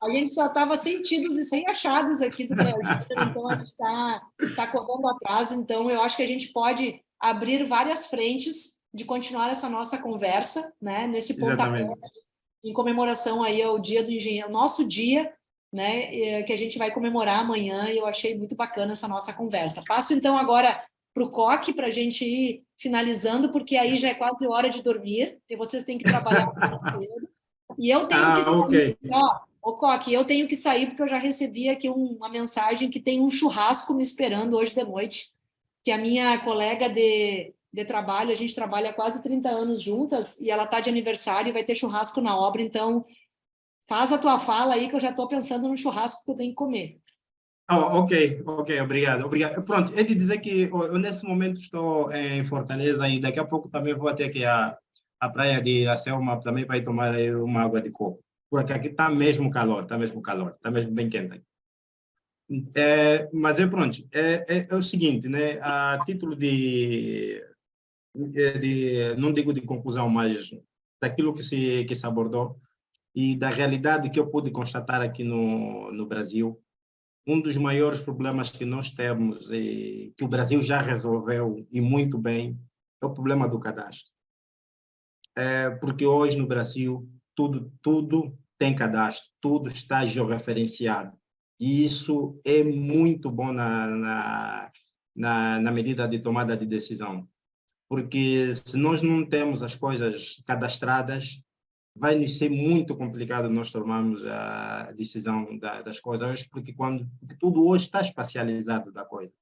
A gente só estava sem tidos e sem achados aqui do CREA Júnior, então a gente está correndo atrás. Então, eu acho que a gente pode abrir várias frentes de continuar essa nossa conversa, né? Nesse pontapé, em comemoração aí ao Dia do Engenheiro, nosso dia, né? Que a gente vai comemorar amanhã, e eu achei muito bacana essa nossa conversa. Passo, então, agora para o Coque, para a gente ir finalizando, porque aí já é quase hora de dormir, e vocês têm que trabalhar muito cedo. E eu tenho que sair, okay. Ó, ô Coque, eu tenho que sair porque eu já recebi aqui uma mensagem que tem um churrasco me esperando hoje de noite, que a minha colega de trabalho, a gente trabalha há quase 30 anos juntas, e ela está de aniversário e vai ter churrasco na obra, então faz a tua fala aí que eu já estou pensando no churrasco que eu tenho que comer. Ok, obrigado. Pronto, é de dizer que eu nesse momento estou em Fortaleza e daqui a pouco também vou até aqui a praia de Iracelma também para ir tomar aí uma água de coco. Porque aqui está mesmo calor, está mesmo bem quente. Mas pronto, é o seguinte, né? A título não digo de conclusão, mas daquilo que se abordou e da realidade que eu pude constatar aqui no Brasil, um dos maiores problemas que nós temos e que o Brasil já resolveu e muito bem é o problema do cadastro. Porque hoje no Brasil tudo tem cadastro, tudo está georreferenciado. E isso é muito bom na medida de tomada de decisão. Porque se nós não temos as coisas cadastradas, vai nos ser muito complicado nós tomarmos a decisão das coisas, porque tudo hoje está espacializado da coisa.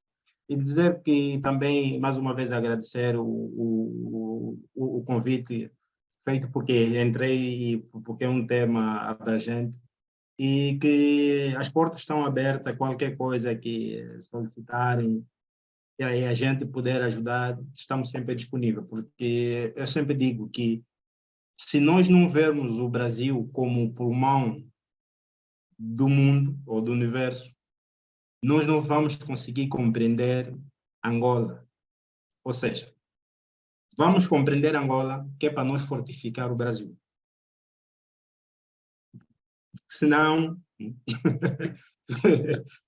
E dizer que também, mais uma vez, agradecer o convite feito porque entrei e porque é um tema abrangente e que as portas estão abertas, qualquer coisa que solicitarem e aí a gente puder ajudar, estamos sempre disponíveis, porque eu sempre digo que se nós não vermos o Brasil como o pulmão do mundo ou do universo, nós não vamos conseguir compreender Angola. Ou seja, vamos compreender Angola, que é para nós fortificar o Brasil. Senão,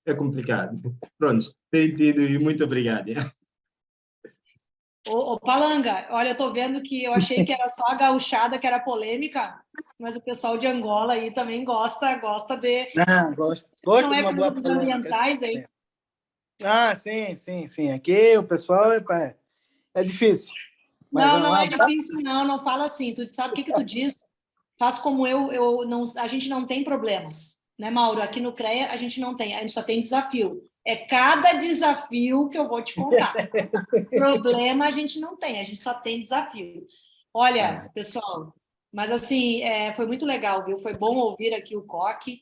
é complicado. Pronto, entendido e muito obrigado. Ô, Palanga, olha, eu estou vendo que eu achei que era só a gauchada que era polêmica, mas o pessoal de Angola aí também gosta de... Não, gosto não de uma boa dos polêmica. ambientais aí. Ah, sim. Aqui o pessoal é difícil. Mas Não é difícil, não fala assim. Tu sabe o que tu diz? Faz como a gente não tem problemas, né, Mauro? Aqui no CREA a gente não tem, a gente só tem desafio. É cada desafio que eu vou te contar. Problema a gente não tem, a gente só tem desafio. Olha, pessoal, mas assim, foi muito legal, viu? Foi bom ouvir aqui o Coque,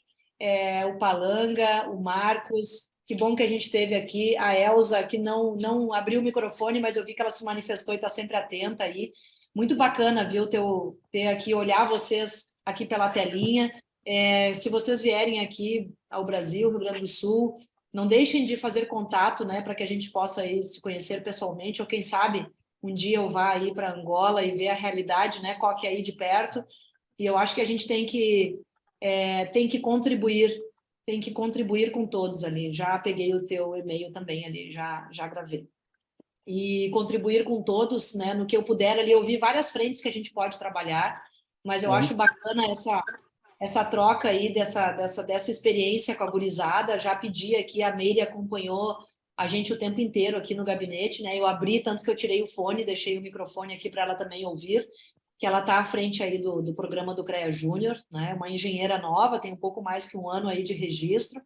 o Palanga, o Marcos. Que bom que a gente teve aqui a Elza, que não abriu o microfone, mas eu vi que ela se manifestou e está sempre atenta aí. Muito bacana, viu, ter aqui, olhar vocês aqui pela telinha. Se vocês vierem aqui ao Brasil, Rio Grande do Sul, não deixem de fazer contato, né, para que a gente possa aí se conhecer pessoalmente, ou quem sabe um dia eu vá aí para Angola e ver a realidade, né, qual que é aí de perto. E eu acho que a gente tem que contribuir, com todos ali. Já peguei o teu e-mail também ali, já gravei. E contribuir com todos, né, no que eu puder ali. Eu vi várias frentes que a gente pode trabalhar, mas eu acho bacana essa troca aí dessa experiência com a gurizada. Já pedi aqui, a Meire acompanhou a gente o tempo inteiro aqui no gabinete, né? Eu abri, tanto que eu tirei o fone, deixei o microfone aqui para ela também ouvir, que ela está à frente aí do programa do CREA Júnior, né? Uma engenheira nova, tem um pouco mais que um ano aí de registro,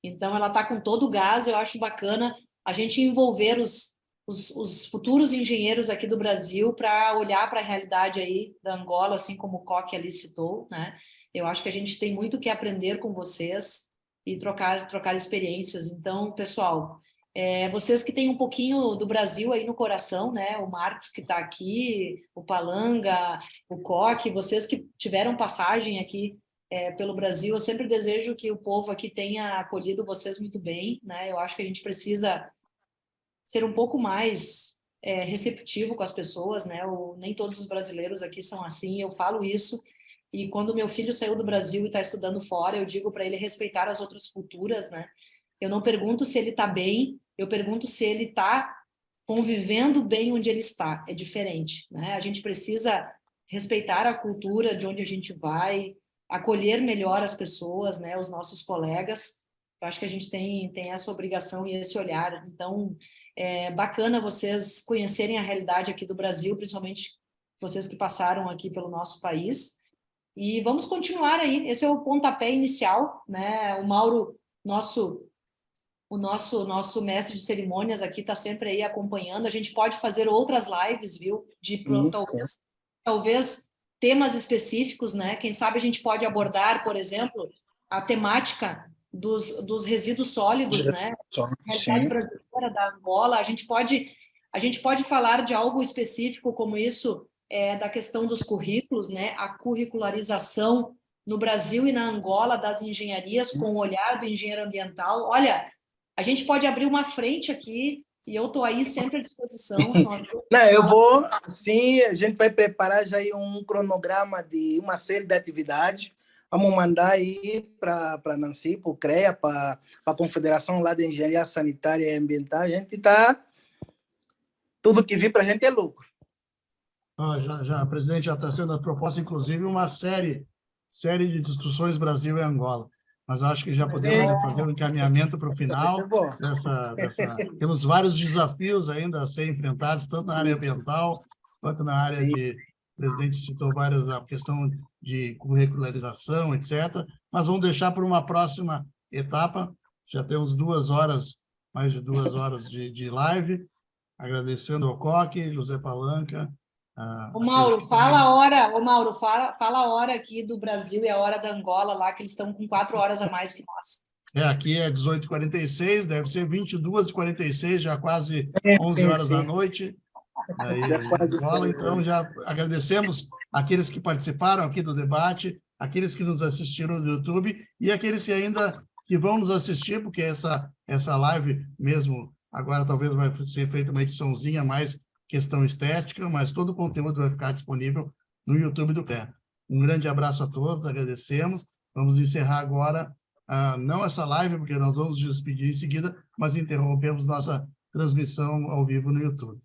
então ela está com todo o gás. Eu acho bacana a gente envolver os futuros engenheiros aqui do Brasil para olhar para a realidade aí da Angola, assim como o Coque ali citou, né? Eu acho que a gente tem muito que aprender com vocês e trocar experiências. Então, pessoal, vocês que têm um pouquinho do Brasil aí no coração, né? O Marcos que está aqui, o Palanga, o Coque, vocês que tiveram passagem aqui pelo Brasil, eu sempre desejo que o povo aqui tenha acolhido vocês muito bem, né? Eu acho que a gente precisa ser um pouco mais receptivo com as pessoas, né? Nem todos os brasileiros aqui são assim, eu falo isso. E quando meu filho saiu do Brasil e está estudando fora, eu digo para ele respeitar as outras culturas, né? Eu não pergunto se ele está bem, eu pergunto se ele está convivendo bem onde ele está. É diferente, né? A gente precisa respeitar a cultura de onde a gente vai, acolher melhor as pessoas, né? Os nossos colegas. Eu acho que a gente tem essa obrigação e esse olhar. Então, é bacana vocês conhecerem a realidade aqui do Brasil, principalmente vocês que passaram aqui pelo nosso país. E vamos continuar aí. Esse é o pontapé inicial, né? O Mauro, o nosso mestre de cerimônias aqui está sempre aí acompanhando. A gente pode fazer outras lives, viu? Talvez temas específicos, né? Quem sabe a gente pode abordar, por exemplo, a temática dos resíduos sólidos, né? A realidade brasileira da Angola. A gente pode falar de algo específico como isso, da questão dos currículos, né? A curricularização no Brasil e na Angola das engenharias com o olhar do engenheiro ambiental. Olha, a gente pode abrir uma frente aqui e eu estou aí sempre à disposição. Não, eu vou, sim, a gente vai preparar já aí um cronograma de uma série de atividades. Vamos mandar aí para a Nancy, para o CREA, para a Confederação lá de Engenharia Sanitária e Ambiental. A gente está... Tudo que vir para a gente é lucro. A presidente, já está sendo proposta, inclusive, uma série de discussões Brasil e Angola. Mas acho que já podemos fazer um encaminhamento para o final. Temos vários desafios ainda a ser enfrentados, tanto na área ambiental, quanto na área de... O presidente citou várias, a questão de curricularização, etc. Mas vamos deixar para uma próxima etapa. Já temos mais de 2 horas de live. Agradecendo ao Coque, José Palanca. Mauro, fala a hora aqui do Brasil e a hora da Angola lá, que eles estão com 4 horas a mais que nós. Aqui é 18h46, deve ser 22h46, já quase 11 horas da noite. Aí, Angola, então, já agradecemos aqueles que participaram aqui do debate, aqueles que nos assistiram no YouTube e aqueles que vão nos assistir, porque essa live mesmo, agora talvez vai ser feita uma ediçãozinha mais questão estética, mas todo o conteúdo vai ficar disponível no YouTube do CREA. Um grande abraço a todos, agradecemos. Vamos encerrar agora, não essa live, porque nós vamos nos despedir em seguida, mas interrompemos nossa transmissão ao vivo no YouTube.